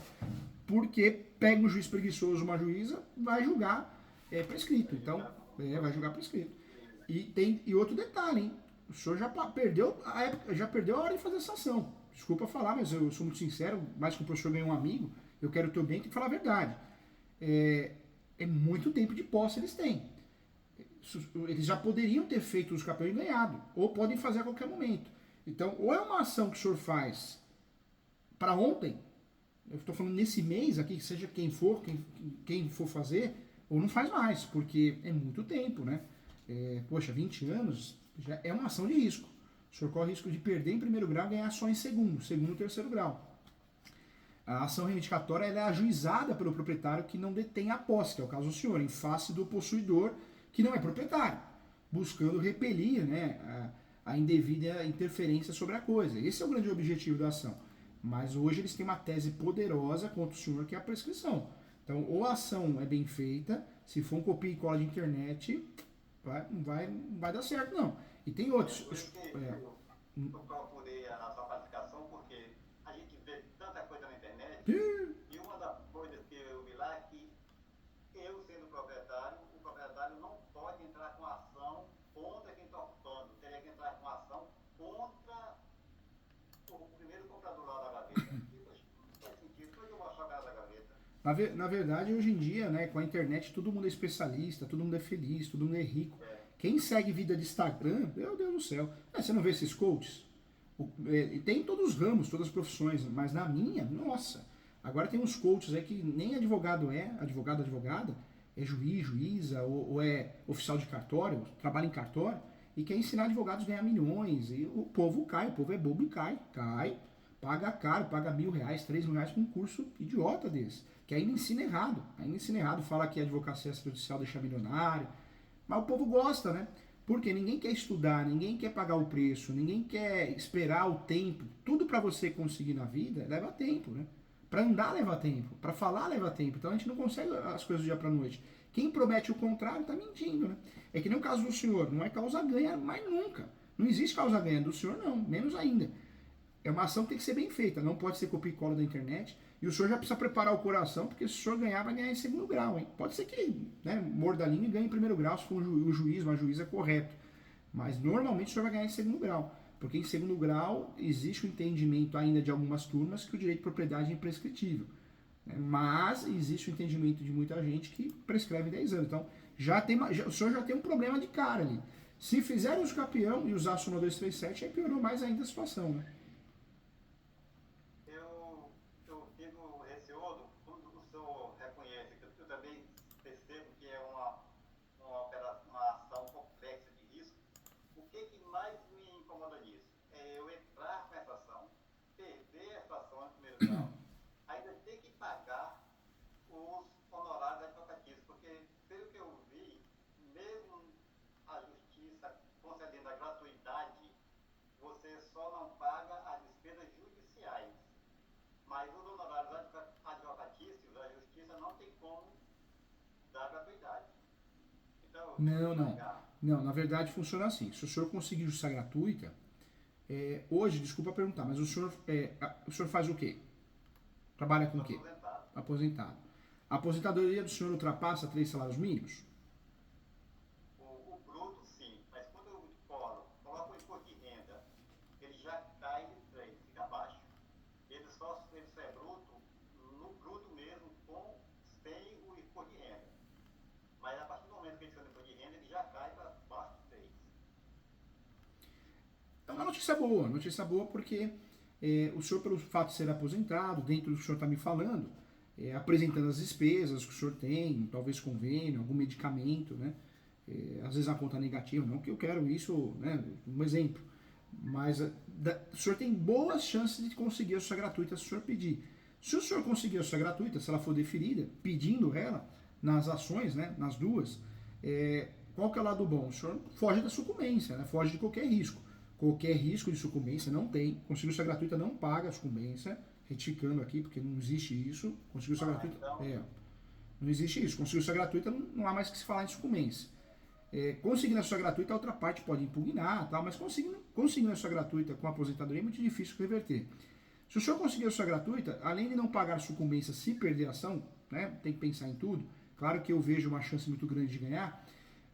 [SPEAKER 1] porque pega um juiz preguiçoso, uma juíza, vai julgar prescrito. Então, vai julgar prescrito. E outro detalhe, hein? O senhor já perdeu a hora de fazer essa ação. Desculpa falar, mas eu sou muito sincero, mais que o professor ganhou um amigo, eu quero o teu bem, tem que falar a verdade. É muito tempo de posse eles têm. Eles já poderiam ter feito os campeões e ganhado, ou podem fazer a qualquer momento. Então, ou é uma ação que o senhor faz para ontem, eu estou falando nesse mês aqui, que seja quem for fazer, ou não faz mais, porque é muito tempo, né? Poxa, 20 anos já é uma ação de risco. O senhor corre o risco de perder em primeiro grau e ganhar só em segundo e terceiro grau. A ação reivindicatória ela é ajuizada pelo proprietário que não detém a posse, que é o caso do senhor, em face do possuidor que não é proprietário, buscando repelir, né, a indevida interferência sobre a coisa. Esse é o grande objetivo da ação. Mas hoje eles têm uma tese poderosa contra o senhor, que é a prescrição. Então, ou a ação é bem feita, se for um copia e cola de internet, não vai dar certo, não. E tem outros.
[SPEAKER 2] Eu procurei a sua qualificação porque a gente vê tanta coisa na internet e uma das coisas que eu vi lá é que eu, sendo proprietário, o proprietário não pode entrar com ação contra quem está ocupando. Teria que entrar com ação contra o primeiro comprador lá da gaveta. Não faz sentido, depois eu vou achar a cara da gaveta.
[SPEAKER 1] Na verdade, hoje em dia, né, com a internet, todo mundo é especialista, todo mundo é feliz, todo mundo é rico. Quem segue vida de Instagram, meu Deus do céu. Você não vê esses coaches? Tem em todos os ramos, todas as profissões, mas na minha, nossa. Agora tem uns coaches aí que nem advogada, é juiz, juíza, ou é oficial de cartório, trabalha em cartório, e quer ensinar advogados a ganhar milhões. E o povo cai, o povo é bobo e cai. Paga caro, paga R$1.000, R$3.000 por um curso idiota desse. Que ainda ensina errado. Fala que a advocacia extrajudicial deixa milionário. Mas o povo gosta, né? Porque ninguém quer estudar, ninguém quer pagar o preço, ninguém quer esperar o tempo. Tudo para você conseguir na vida leva tempo, né? Para andar leva tempo, para falar leva tempo. Então a gente não consegue as coisas do dia para noite. Quem promete o contrário tá mentindo, né? É que nem o caso do senhor, não é causa ganha mais nunca. Não existe causa ganha do senhor, não, menos ainda. É uma ação que tem que ser bem feita, não pode ser copia e cola da internet. E o senhor já precisa preparar o coração, porque se o senhor ganhar, vai ganhar em segundo grau, hein? Pode ser que, né, morda a língua e ganhe em primeiro grau, se for o juiz, uma juíza correto. Mas normalmente o senhor vai ganhar em segundo grau. Porque em segundo grau existe o entendimento ainda de algumas turmas que o direito de propriedade é imprescritível. Mas existe o entendimento de muita gente que prescreve 10 anos. Então, o senhor já tem um problema de cara ali. Se fizer o escapião e usar a súmula 237, aí piorou mais ainda a situação, né?
[SPEAKER 2] Eu fico receoso quando o senhor reconhece, que eu também percebo que é uma ação complexa de risco. O que mais me incomoda nisso? É eu entrar com essa ação, perder essa ação em primeiro grau, ainda ter que pagar os honorários advocatícios, porque, pelo que eu vi, mesmo a justiça concedendo a gratuidade, você só não paga Mas os honorários advocatícios, a justiça não tem como dar gratuidade. Então, eu tenho
[SPEAKER 1] Não,
[SPEAKER 2] que
[SPEAKER 1] não.
[SPEAKER 2] pagar.
[SPEAKER 1] Não, na verdade funciona assim. Se o senhor conseguir justiça gratuita, hoje, desculpa perguntar, mas o senhor faz o quê? Trabalha com o
[SPEAKER 2] Estou
[SPEAKER 1] quê?
[SPEAKER 2] aposentado.
[SPEAKER 1] Aposentado. A aposentadoria do senhor ultrapassa 3 salários mínimos?
[SPEAKER 2] O bruto, sim, mas quando eu coloco o imposto de renda, ele já cai de 3, fica abaixo. Ele só é bruto, no bruto mesmo, sem o imposto de renda. Mas a partir do momento que ele tem o imposto de renda, ele já cai para baixo de 3.
[SPEAKER 1] É uma notícia boa porque o senhor, pelo fato de ser aposentado, dentro do que o senhor está me falando, apresentando as despesas que o senhor tem, talvez convênio, algum medicamento, né? Às vezes a conta negativa, não que eu quero isso, né? Um exemplo. Mas o senhor tem boas chances de conseguir a justiça gratuita se o senhor pedir. Se o senhor conseguir a justiça gratuita, se ela for deferida, pedindo ela nas ações, né? Nas duas, qual que é o lado bom? O senhor foge da sucumbência, né? Foge de qualquer risco. Qualquer risco de sucumbência não tem. Conseguir justiça gratuita não paga a sucumbência. Retificando aqui, porque não existe isso. Conseguir justiça gratuita.
[SPEAKER 2] Então,
[SPEAKER 1] Não existe isso. Conseguir justiça gratuita não há mais que se falar em sucumbência. Conseguindo a justiça gratuita, a outra parte pode impugnar, tal, mas conseguindo a justiça gratuita com a aposentadoria é muito difícil reverter. Se o senhor conseguir a justiça gratuita, além de não pagar a sucumbência se perder a ação, né, tem que pensar em tudo. Claro que eu vejo uma chance muito grande de ganhar,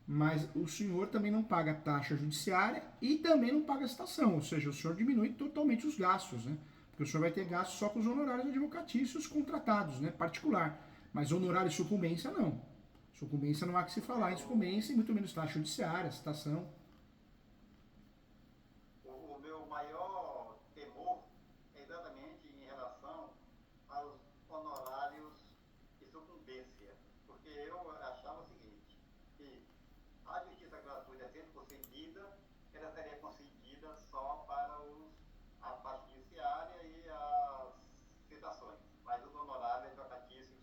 [SPEAKER 1] mas o senhor também não paga taxa judiciária e também não paga a citação, ou seja, o senhor diminui totalmente os gastos, né? Porque o senhor vai ter gastos só com os honorários advocatícios contratados, né, particular. Mas honorário e sucumbência não. Sucumbência não há que se falar em sucumbência, e muito menos taxa judiciária, citação.
[SPEAKER 2] o meu maior temor é exatamente em relação aos honorários de sucumbência. Porque eu achava o seguinte, que a justiça gratuita sendo concedida, ela seria concedida só para a parte judiciária e as citações. Mas os honorários advocatícios,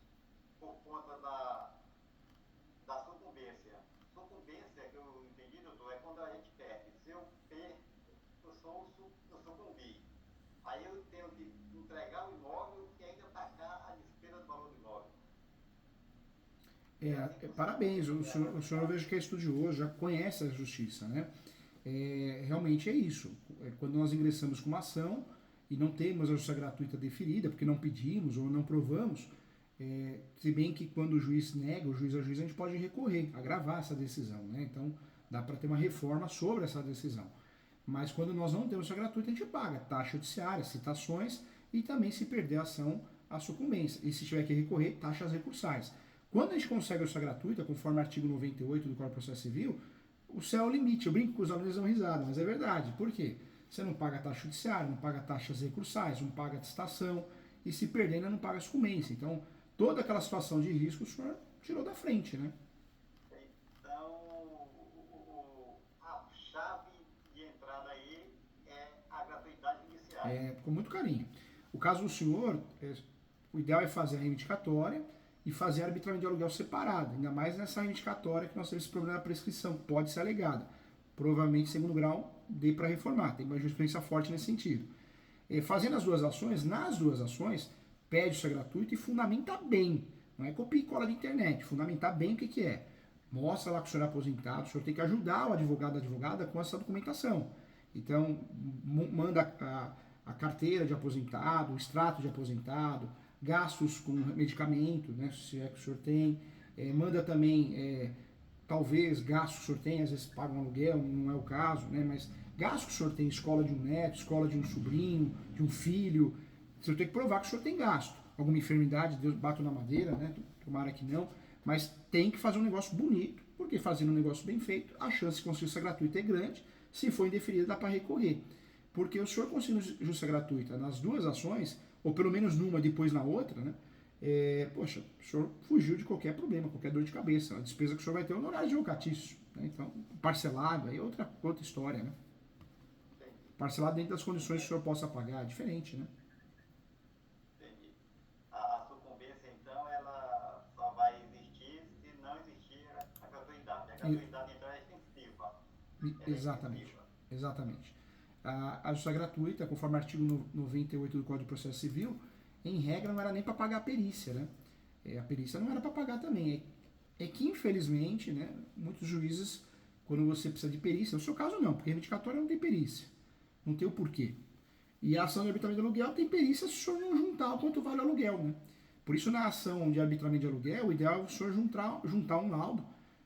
[SPEAKER 2] por conta da sucumbência. Sucumbência, que eu entendi, doutor, é quando a gente perde. Se eu perco, eu sucumbi. Aí eu tenho que entregar o imóvel e ainda tacar a despesa do valor do imóvel.
[SPEAKER 1] Parabéns, o senhor eu vejo que é estudioso, já conhece a justiça, né? Realmente é isso. Quando nós ingressamos com uma ação e não temos a justiça gratuita deferida, porque não pedimos ou não provamos, se bem que quando o juiz nega, o juiz a juiz, a gente pode recorrer, agravar essa decisão, né? Então dá para ter uma reforma sobre essa decisão. Mas quando nós não temos justiça gratuita, a gente paga taxa judiciária, citações e também, se perder a ação, a sucumbência. E se tiver que recorrer, taxas recursais. Quando a gente consegue a justiça gratuita, conforme o artigo 98 do Código de Processo Civil, o céu é o limite. Eu brinco com os alunos, dão risada, mas é verdade. Por quê? Você não paga taxa judiciária, não paga taxas recursais, não paga citação, e se perder, ainda não paga a sucumbência. Então, toda aquela situação de risco o senhor tirou da frente, né?
[SPEAKER 2] Então, a chave de entrada aí é a gratuidade judiciária.
[SPEAKER 1] Com muito carinho. O caso do senhor, o ideal é fazer a reivindicatória e fazer arbitramento de aluguel separado, ainda mais nessa reivindicatória que nós temos esse problema da prescrição, que pode ser alegada. Provavelmente, segundo grau, dê para reformar, tem uma jurisprudência forte nesse sentido. Fazendo as duas ações, nas duas ações, pede isso gratuito e fundamenta bem. Não é copia e cola de internet, fundamentar bem o que é. Mostra lá que o senhor é aposentado, o senhor tem que ajudar o advogado, a advogada com essa documentação. Então, manda a carteira de aposentado, o extrato de aposentado, gastos com medicamento, né, se é que o senhor tem. Manda também, talvez, gastos que o senhor tem, às vezes paga um aluguel, não é o caso, né, mas gastos que o senhor tem, escola de um neto, escola de um sobrinho, de um filho. O senhor tem que provar que o senhor tem gasto. Alguma enfermidade, Deus bato na madeira, né, tomara que não, mas tem que fazer um negócio bonito, porque fazendo um negócio bem feito, a chance de conseguir justiça gratuita é grande. Se for indeferida, dá para recorrer. Porque o senhor conseguindo justiça gratuita nas duas ações, ou pelo menos numa, depois na outra, né? Poxa, o senhor fugiu de qualquer problema, qualquer dor de cabeça. A despesa que o senhor vai ter é honorário advocatício, né? Então, parcelado, aí é outra história, né? Parcelado dentro das condições que o senhor possa pagar, é diferente, né?
[SPEAKER 2] Entendi. A sucumbência, então, ela só vai existir se não existir a gratuidade. A gratuidade, então, é extensiva.
[SPEAKER 1] Exatamente. A justiça gratuita, conforme o artigo 98 do Código de Processo Civil, em regra não era nem para pagar a perícia, né? A perícia não era para pagar também. É que, infelizmente, né, muitos juízes, quando você precisa de perícia, no seu caso não, porque reivindicatória não tem perícia, não tem o porquê. E a ação de arbitramento de aluguel tem perícia se o senhor não juntar o quanto vale o aluguel, né? Por isso, na ação de arbitramento de aluguel, o ideal é o senhor juntar um laudo.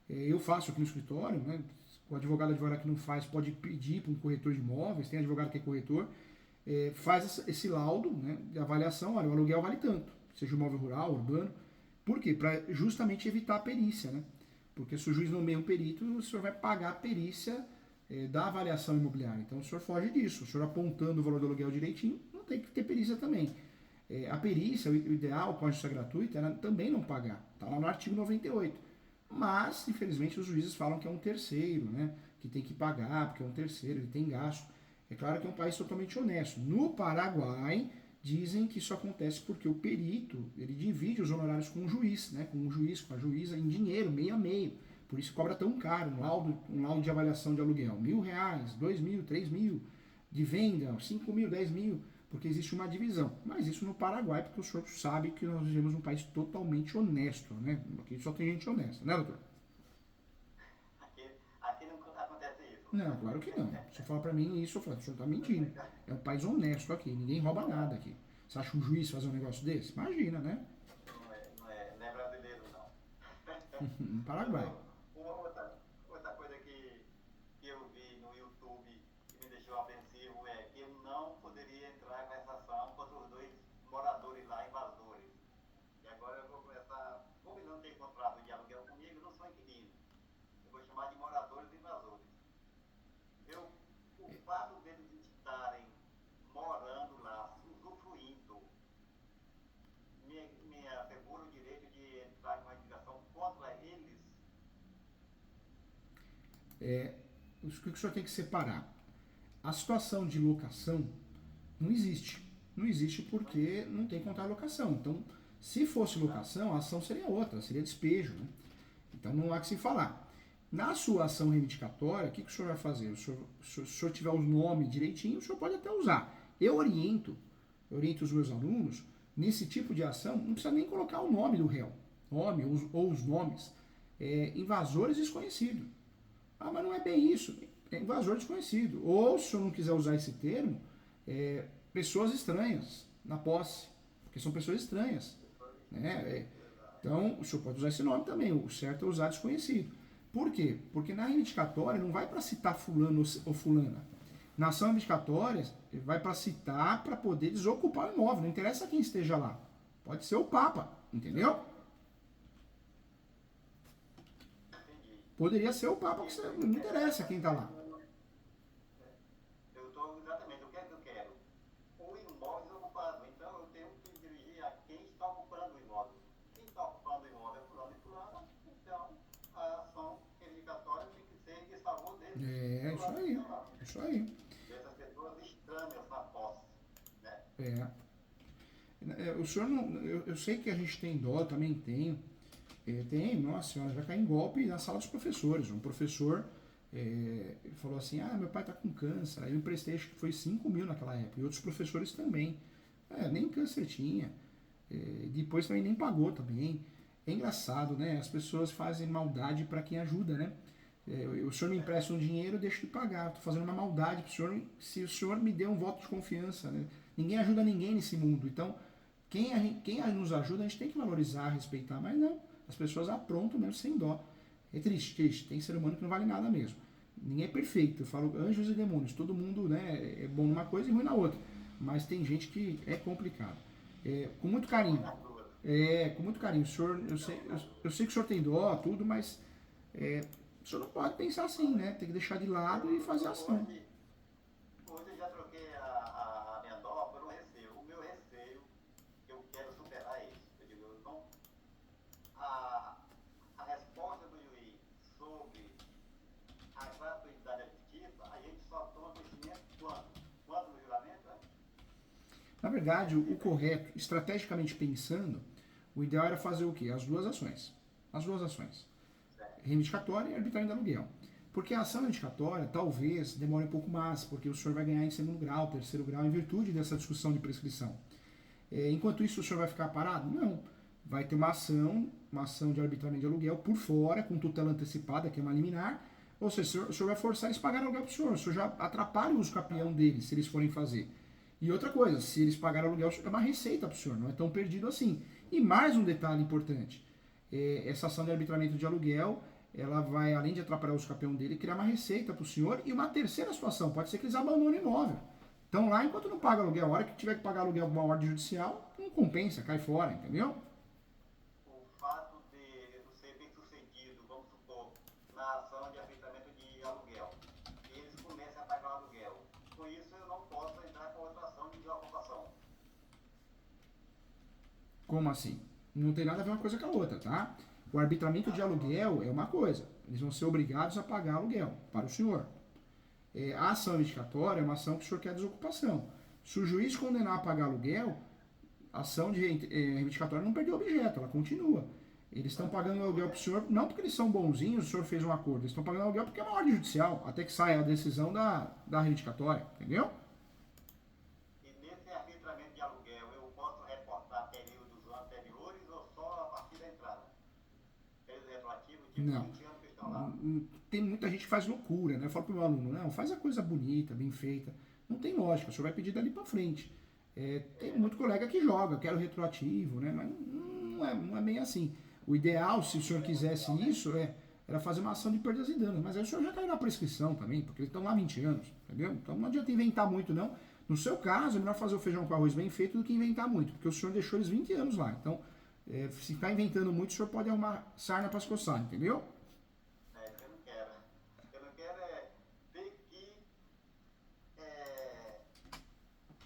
[SPEAKER 1] Eu faço aqui no escritório, né? O advogado que não faz pode pedir para um corretor de imóveis, tem advogado que é corretor, faz esse laudo, né, de avaliação, olha, o aluguel vale tanto, seja imóvel rural, urbano. Por quê? Para justamente evitar a perícia, né? Porque se o juiz nomeia um perito, o senhor vai pagar a perícia da avaliação imobiliária. Então o senhor foge disso. O senhor apontando o valor do aluguel direitinho, não tem que ter perícia também. A perícia, o ideal com a justiça gratuita, era também não pagar. Está lá no artigo 98. Mas, infelizmente, os juízes falam que é um terceiro, né? Que tem que pagar, porque é um terceiro, ele tem gasto. É claro que é um país totalmente honesto. No Paraguai, dizem que isso acontece porque o perito, ele divide os honorários com o juiz, né? Com o juiz, com a juíza, em dinheiro, meio a meio. Por isso cobra tão caro um laudo de avaliação de aluguel. R$ 1.000, 2.000, 3.000, de venda, 5.000, 10.000, porque existe uma divisão. Mas isso no Paraguai, porque o senhor sabe que nós vivemos um país totalmente honesto, né? Aqui só tem gente honesta, né, doutor?
[SPEAKER 2] Aqui não acontece isso.
[SPEAKER 1] Não, claro que não. Você fala pra mim isso, eu falo, o senhor tá mentindo. É um país honesto aqui, ninguém rouba nada aqui. Você acha um juiz fazer um negócio desse? Imagina, né?
[SPEAKER 2] Não é brasileiro, não.
[SPEAKER 1] No Paraguai.
[SPEAKER 2] Outra coisa que eu vi no YouTube que me deixou apreensivo é que eu não poderia entrar com essa ação contra os dois moradores lá, invasores. E agora eu vou começar, como eles não têm contrato de aluguel comigo, não são inquilinos. Eu vou chamar de moradores invasores. O fato deles estarem morando lá, usufruindo, me assegura o direito de entrar com uma indicação contra eles.
[SPEAKER 1] O que o senhor tem que separar? A situação de locação não existe. Não existe porque não tem contrato de locação. Então, se fosse locação, a ação seria outra, seria despejo, né? Então não há que se falar. Na sua ação reivindicatória, o que o senhor vai fazer? Se o senhor tiver os nomes direitinho, o senhor pode até usar. Eu oriento os meus alunos, nesse tipo de ação, não precisa nem colocar o nome do réu, nome ou os nomes. Invasores desconhecidos. Ah, mas não é bem isso. É invasor desconhecido. Ou, se o senhor não quiser usar esse termo, pessoas estranhas na posse. Porque são pessoas estranhas. Né? Então, o senhor pode usar esse nome também. O certo é usar desconhecido. Por quê? Porque na reivindicatória não vai para citar fulano ou fulana. Na ação reivindicatória, vai para citar para poder desocupar o imóvel. Não interessa quem esteja lá. Pode ser o Papa, entendeu? Poderia ser o Papa, que não interessa quem está lá.
[SPEAKER 2] Eu estou exatamente, o que é que eu quero? O imóvel desocupado. Então eu tenho que dirigir a quem está ocupando o imóvel. Quem está ocupando o imóvel é fulano e fulana. Então a ação reivindicatória tem que ser em favor deles.
[SPEAKER 1] Isso aí. Isso aí.
[SPEAKER 2] Essas pessoas estranhas na posse. Né?
[SPEAKER 1] O senhor não. Eu sei que a gente tem dó, também tenho. Nossa senhora, já cai em golpe na sala dos professores. Um professor falou assim, meu pai tá com câncer. Aí eu emprestei, acho que foi 5.000 naquela época. E outros professores também. Nem câncer tinha. Depois também nem pagou também. É engraçado, né? As pessoas fazem maldade para quem ajuda, né? O senhor me empresta um dinheiro, eu deixo de pagar. Estou fazendo uma maldade pro senhor. Se o senhor me deu um voto de confiança, né? Ninguém ajuda ninguém nesse mundo. Então, quem nos ajuda, a gente tem que valorizar, respeitar. Mas não. As pessoas aprontam mesmo sem dó. É triste. Tem ser humano que não vale nada mesmo. Ninguém é perfeito. Eu falo anjos e demônios. Todo mundo, né, é bom numa coisa e ruim na outra. Mas tem gente que é complicado. Com muito carinho. Com muito carinho. O senhor, eu sei que o senhor tem dó, tudo, mas o senhor não pode pensar assim, né? Tem que deixar de lado e fazer ação.
[SPEAKER 2] Hoje eu já troquei a minha dó por um receio. O meu receio, eu quero superar isso. Eu digo, então, a resposta do juiz sobre a gratuidade da justiça, a gente só toma conhecimento quando no juramento, né?
[SPEAKER 1] Na verdade, o correto, estrategicamente pensando, o ideal era fazer o quê? As duas ações. Reivindicatória e arbitramento de aluguel. Porque a ação reivindicatória talvez demore um pouco mais, porque o senhor vai ganhar em segundo grau, terceiro grau, em virtude dessa discussão de prescrição. Enquanto isso, o senhor vai ficar parado? Não. Vai ter uma ação de arbitramento de aluguel por fora, com tutela antecipada, que é uma liminar. Ou seja, o senhor vai forçar eles a pagar aluguel para o senhor já atrapalha o uso capião deles, se eles forem fazer. E outra coisa, se eles pagarem aluguel, é uma receita para o senhor, não é tão perdido assim. E mais um detalhe importante, essa ação de arbitramento de aluguel, ela vai, além de atrapalhar o uso capião dele, criar uma receita para o senhor. E uma terceira situação, pode ser que eles abandonem o imóvel. Então lá, enquanto não paga aluguel, a hora que tiver que pagar aluguel com uma ordem judicial, não compensa, cai fora, entendeu?
[SPEAKER 2] O fato de ser bem sucedido, vamos supor, na ação de arbitramento de aluguel, e eles comecem a pagar o aluguel, com isso eu não posso entrar com outra ação de desocupação.
[SPEAKER 1] Como assim? Não tem nada a ver uma coisa com a outra, tá? O arbitramento de aluguel é uma coisa. Eles vão ser obrigados a pagar aluguel para o senhor. A ação reivindicatória é uma ação que o senhor quer desocupação. Se o juiz condenar a pagar aluguel, a ação de reivindicatória não perdeu objeto, ela continua. Eles estão pagando aluguel para o senhor, não porque eles são bonzinhos, o senhor fez um acordo. Eles estão pagando aluguel porque é uma ordem judicial, até que saia a decisão da reivindicatória, entendeu?
[SPEAKER 2] E nesse arbitramento de aluguel, eu posso reportar períodos anteriores ou só a partir da entrada? Período retroativo, tipo
[SPEAKER 1] Não.
[SPEAKER 2] 20 anos que estão lá.
[SPEAKER 1] Tem muita gente que faz loucura, né? Eu falo pro meu aluno, não, faz a coisa bonita, bem feita. Não tem lógica, o senhor vai pedir dali para frente. Tem muito colega que joga, quero retroativo, né? Mas não é bem assim. O ideal, se o senhor quisesse isso, era fazer uma ação de perdas e danos. Mas aí o senhor já caiu na prescrição também, porque eles estão lá 20 anos, entendeu? Então não adianta inventar muito, não. No seu caso, é melhor fazer o feijão com arroz bem feito do que inventar muito, porque o senhor deixou eles 20 anos lá. Então, se ficar inventando muito, o senhor pode arrumar sarna para se coçar, entendeu?
[SPEAKER 2] Eu não quero. Eu não quero ter que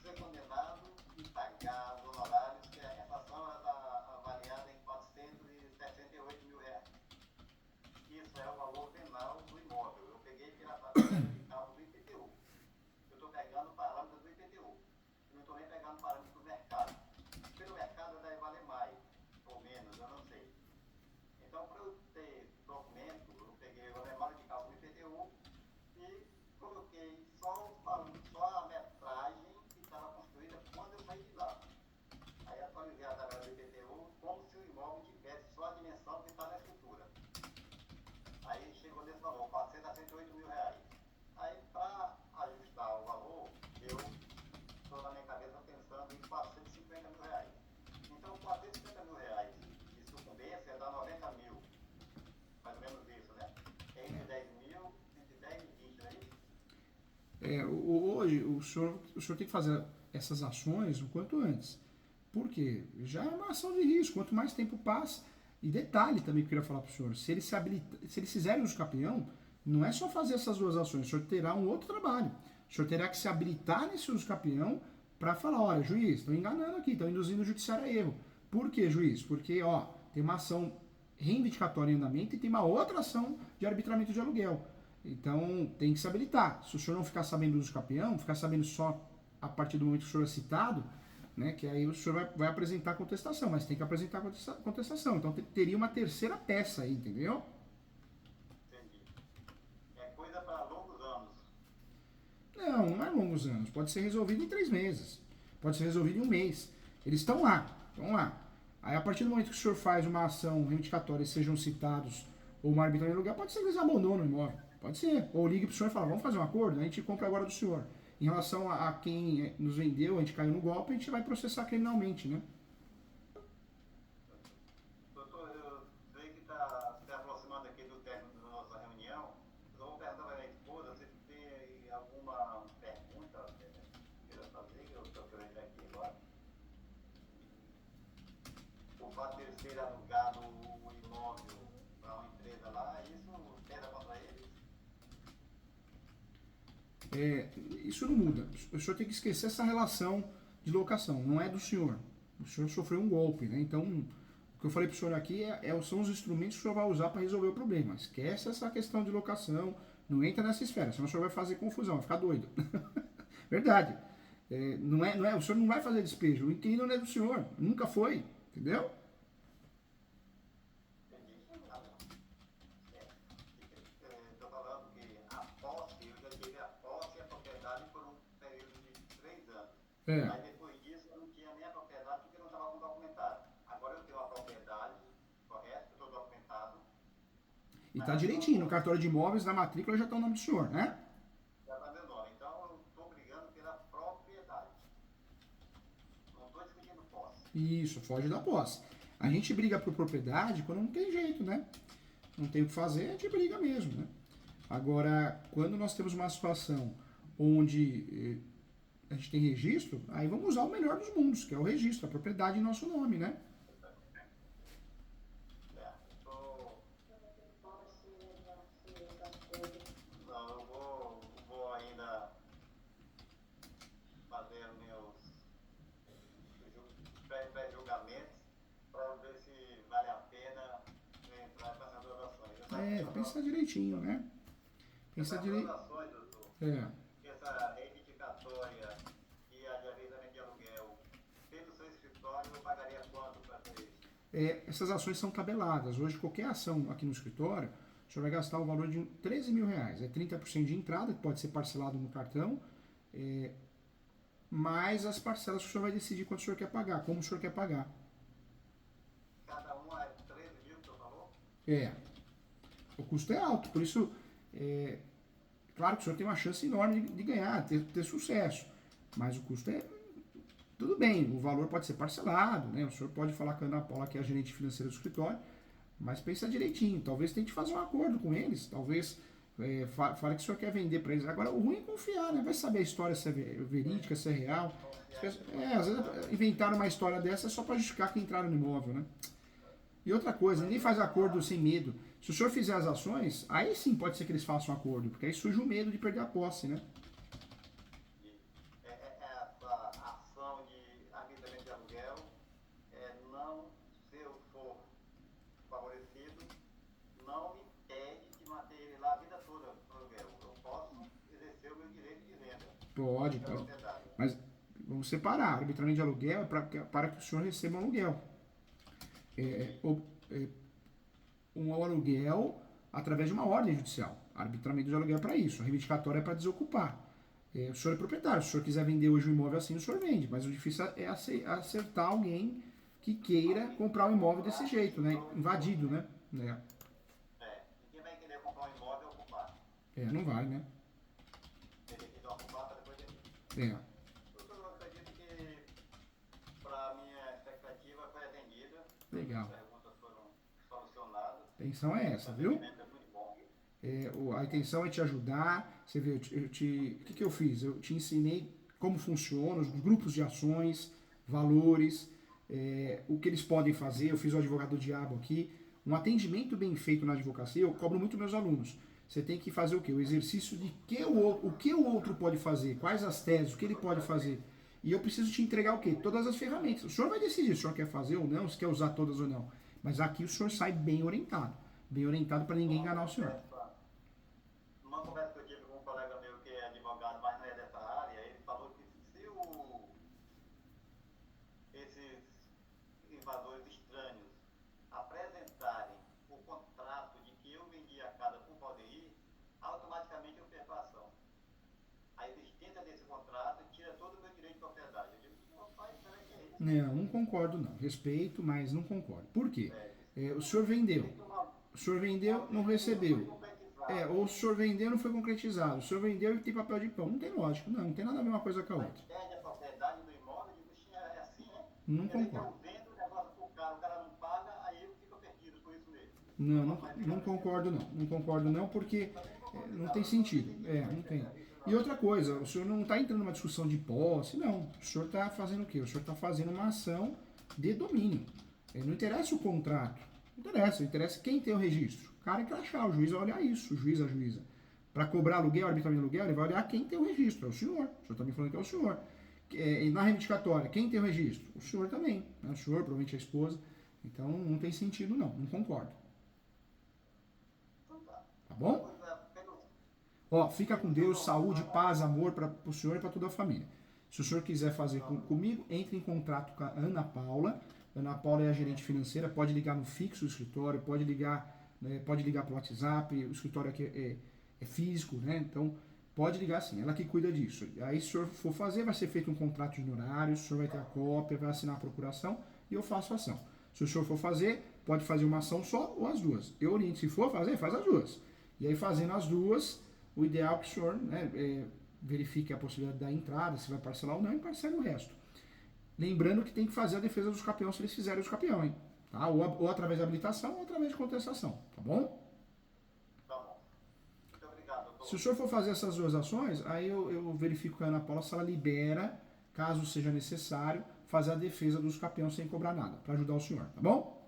[SPEAKER 2] ser condenado e pagar os honorários, que essa ação está avaliada em R$ 468.000. Isso é o valor venal do imóvel. Eu peguei pela tabela de cálculo do IPTU. Eu estou pegando parâmetros do IPTU. Eu não estou nem pegando parâmetros do mercado. Pelo mercado deve valer mais ou menos, eu não sei. Então, para eu ter documento, eu peguei a memória de cálculo do IPTU e coloquei só a metragem que estava construída quando eu saí de lá. Aí atualizei a tabela do IPTU como se o imóvel tivesse só a dimensão que está na escritura. Aí chegou nesse valor, R$ 468.000. Aí, para ajustar o valor, eu estou na minha cabeça pensando em R$ 450.000. Então, R$ 450.000 de sucumbência dá 90 mil. Mais ou menos isso, né? Entre 10 mil, entre 10 e 20, não é isso?
[SPEAKER 1] Hoje, o senhor tem que fazer essas ações o quanto antes. Por quê? Já é uma ação de risco. Quanto mais tempo passa. E detalhe também que eu queria falar para o senhor: se eles fizerem uso capião, não é só fazer essas duas ações, o senhor terá um outro trabalho. O senhor terá que se habilitar nesse uso capião para falar: olha, juiz, estão enganando aqui, estão induzindo o judiciário a erro. Por quê, juiz? Porque, tem uma ação reivindicatória em andamento e tem uma outra ação de arbitramento de aluguel. Então, tem que se habilitar. Se o senhor não ficar sabendo do uso capião, ficar sabendo só a partir do momento que o senhor é citado, né, que aí o senhor vai apresentar contestação, mas tem que apresentar contestação. Então, teria uma terceira peça aí, entendeu?
[SPEAKER 2] Entendi. É coisa para longos anos.
[SPEAKER 1] Não é longos anos. Pode ser resolvido em 3 meses. Pode ser resolvido em 1 mês. Eles estão lá. Aí, a partir do momento que o senhor faz uma ação reivindicatória e sejam citados ou uma arbitragem de aluguel, pode ser que eles abandonam o imóvel. Pode ser. Ou ligue para o senhor e fala: vamos fazer um acordo? A gente compra agora do senhor. Em relação a quem nos vendeu, a gente caiu no golpe, a gente vai processar criminalmente, né?
[SPEAKER 2] Doutor, eu sei que está se aproximando aqui do término da nossa reunião. Eu vou perguntar para minha esposa se tem alguma pergunta que queira fazer, eu estou querendo aqui agora. O fato de eles terem alugado o imóvel para uma empresa lá, isso pesa contra eles?
[SPEAKER 1] Isso não muda. O senhor tem que esquecer essa relação de locação. Não é do senhor. O senhor sofreu um golpe, né? Então, o que eu falei para o senhor aqui são os instrumentos que o senhor vai usar para resolver o problema. Esquece essa questão de locação. Não entra nessa esfera, senão o senhor vai fazer confusão, vai ficar doido. Verdade. O senhor não vai fazer despejo. O inquilino não é do senhor. Nunca foi. Entendeu?
[SPEAKER 2] Estou falando que a posse, eu já tive a posse e a propriedade por um período de 3 anos. Mas depois disso eu não tinha nem a propriedade
[SPEAKER 1] E tá direitinho, no cartório de imóveis, na matrícula já tá o nome do senhor, né?
[SPEAKER 2] Já está meu nome. Então eu estou brigando pela propriedade. Não estou discutindo posse.
[SPEAKER 1] Isso, foge da posse. A gente briga por propriedade quando não tem jeito, né? Não tem o que fazer, a gente briga mesmo, né? Agora, quando nós temos uma situação onde a gente tem registro, aí vamos usar o melhor dos mundos, que é o registro, a propriedade em nosso nome, né?
[SPEAKER 2] Não, eu vou ainda fazer meus pré-julgamentos para ver se vale a pena entrar com essas duas ações.
[SPEAKER 1] Pensa direitinho, né? Pensa direitinho.
[SPEAKER 2] Essas duas ações, doutor, essa reivindicatória e a de avisamento de aluguel, pelo seu escritório, eu pagaria quanto para ter isso?
[SPEAKER 1] Essas ações são tabeladas. Hoje, qualquer ação aqui no escritório, o senhor vai gastar o valor de 13 mil reais. É 30% de entrada, que pode ser parcelado no cartão, mais as parcelas que o senhor vai decidir quanto o senhor quer pagar, como o senhor quer pagar.
[SPEAKER 2] Cada um é 13 mil que o senhor falou?
[SPEAKER 1] O custo é alto, por isso, claro que o senhor tem uma chance enorme de ganhar, ter sucesso, mas o custo tudo bem, o valor pode ser parcelado, né? O senhor pode falar com a Ana Paula, que é a gerente financeira do escritório, mas pensa direitinho, talvez tente fazer um acordo com eles, talvez fale que o senhor quer vender para eles. Agora, o ruim é confiar, né? Vai saber a história se é verídica, se é real. Às vezes inventaram uma história dessa só para justificar que entraram no imóvel, né? E outra coisa, ninguém faz acordo sem medo. Se o senhor fizer as ações, aí sim pode ser que eles façam um acordo, porque aí surge o medo de perder a posse, né?
[SPEAKER 2] Essa ação de arrendamento de aluguel, não, se eu for favorecido, não me impede de manter ele lá a vida toda no aluguel. Eu posso exercer o meu direito de venda.
[SPEAKER 1] Pode. Mas vamos separar. Arbitramento de aluguel é para que o senhor receba um aluguel. Um aluguel através de uma ordem judicial. Arbitramento de aluguel é para isso. A reivindicatória é para desocupar. O senhor é proprietário. Se o senhor quiser vender hoje um imóvel assim, o senhor vende. Mas o difícil é acertar alguém que queira comprar um imóvel desse jeito, né? Invadido, né?
[SPEAKER 2] Ninguém vai querer comprar um imóvel e ocupar.
[SPEAKER 1] Não vai, né?
[SPEAKER 2] Ele quer ocupar para depois vender. Eu acredito que, para minha expectativa, foi atendida.
[SPEAKER 1] Legal.
[SPEAKER 2] As perguntas foram solucionadas.
[SPEAKER 1] A intenção é essa, viu? A intenção é te ajudar. Você vê, o que eu fiz? Eu te ensinei como funciona, os grupos de ações, valores, o que eles podem fazer. Eu fiz o advogado do diabo aqui. Um atendimento bem feito na advocacia, eu cobro muito meus alunos. Você tem que fazer o quê? O exercício de o que o outro pode fazer, quais as teses, o que ele pode fazer. E eu preciso te entregar o quê? Todas as ferramentas. O senhor vai decidir se o senhor quer fazer ou não, se quer usar todas ou não. Mas aqui o senhor sai bem orientado. Bem orientado para ninguém enganar o senhor.
[SPEAKER 2] Numa conversa que eu tive com um colega meu que é advogado, mas não é dessa área, ele falou que se esses invasores estranhos apresentarem o contrato de que eu vendi a casa por poder automaticamente eu perco a ação. A existência desse contrato tira todo o meu direito de propriedade. Eu digo, rapaz, será que é isso?
[SPEAKER 1] Não concordo não. Respeito, mas não concordo. Por quê? O senhor vendeu. O senhor vendeu, não recebeu. Ou o senhor vendeu, não foi concretizado. O senhor vendeu e tem papel de pão. Não tem lógica. Não tem nada a ver uma coisa com a outra.
[SPEAKER 2] Perde a propriedade do imóvel, eu digo, é assim, né?
[SPEAKER 1] Não concordo.
[SPEAKER 2] Eu vendo o negócio pro cara, o cara não paga, aí eu fico perdido por isso mesmo.
[SPEAKER 1] Não concordo não. Não concordo não, porque não tem sentido. Não tem. E outra coisa, o senhor não está entrando numa discussão de posse, não. O senhor está fazendo o quê? O senhor está fazendo uma ação de domínio. Não interessa o contrato. Não interessa quem tem o registro. O cara que achar, o juiz vai olhar isso, o juiz, a juíza. Para cobrar aluguel, arbitramento de aluguel, ele vai olhar quem tem o registro, é o senhor. O senhor está me falando que é o senhor. E na reivindicatória, quem tem o registro? O senhor também. Né? O senhor, provavelmente a esposa. Então não tem sentido não concordo. Tá bom? Fica com Deus, saúde, paz, amor para o senhor e para toda a família. Se o senhor quiser fazer comigo, entre em contato com a Ana Paula. Ana Paula é a gerente financeira, pode ligar no fixo do escritório, pode ligar pelo WhatsApp, o escritório aqui é físico, né? Então, pode ligar sim, ela que cuida disso. Aí, se o senhor for fazer, vai ser feito um contrato de honorários, o senhor vai ter a cópia, vai assinar a procuração e eu faço a ação. Se o senhor for fazer, pode fazer uma ação só ou as duas. Eu oriento, se for fazer, faz as duas. E aí, fazendo as duas, o ideal é que o senhor, né, verifique a possibilidade da entrada, se vai parcelar ou não, e parcele o resto. Lembrando que tem que fazer a defesa dos campeões se eles fizerem os campeões, hein? Tá? Ou através de habilitação ou através de contestação, tá bom?
[SPEAKER 2] Tá bom. Muito obrigado, doutor.
[SPEAKER 1] Se o senhor for fazer essas duas ações, aí eu verifico com a Ana Paula se ela libera, caso seja necessário, fazer a defesa dos campeões sem cobrar nada, para ajudar o senhor, tá bom?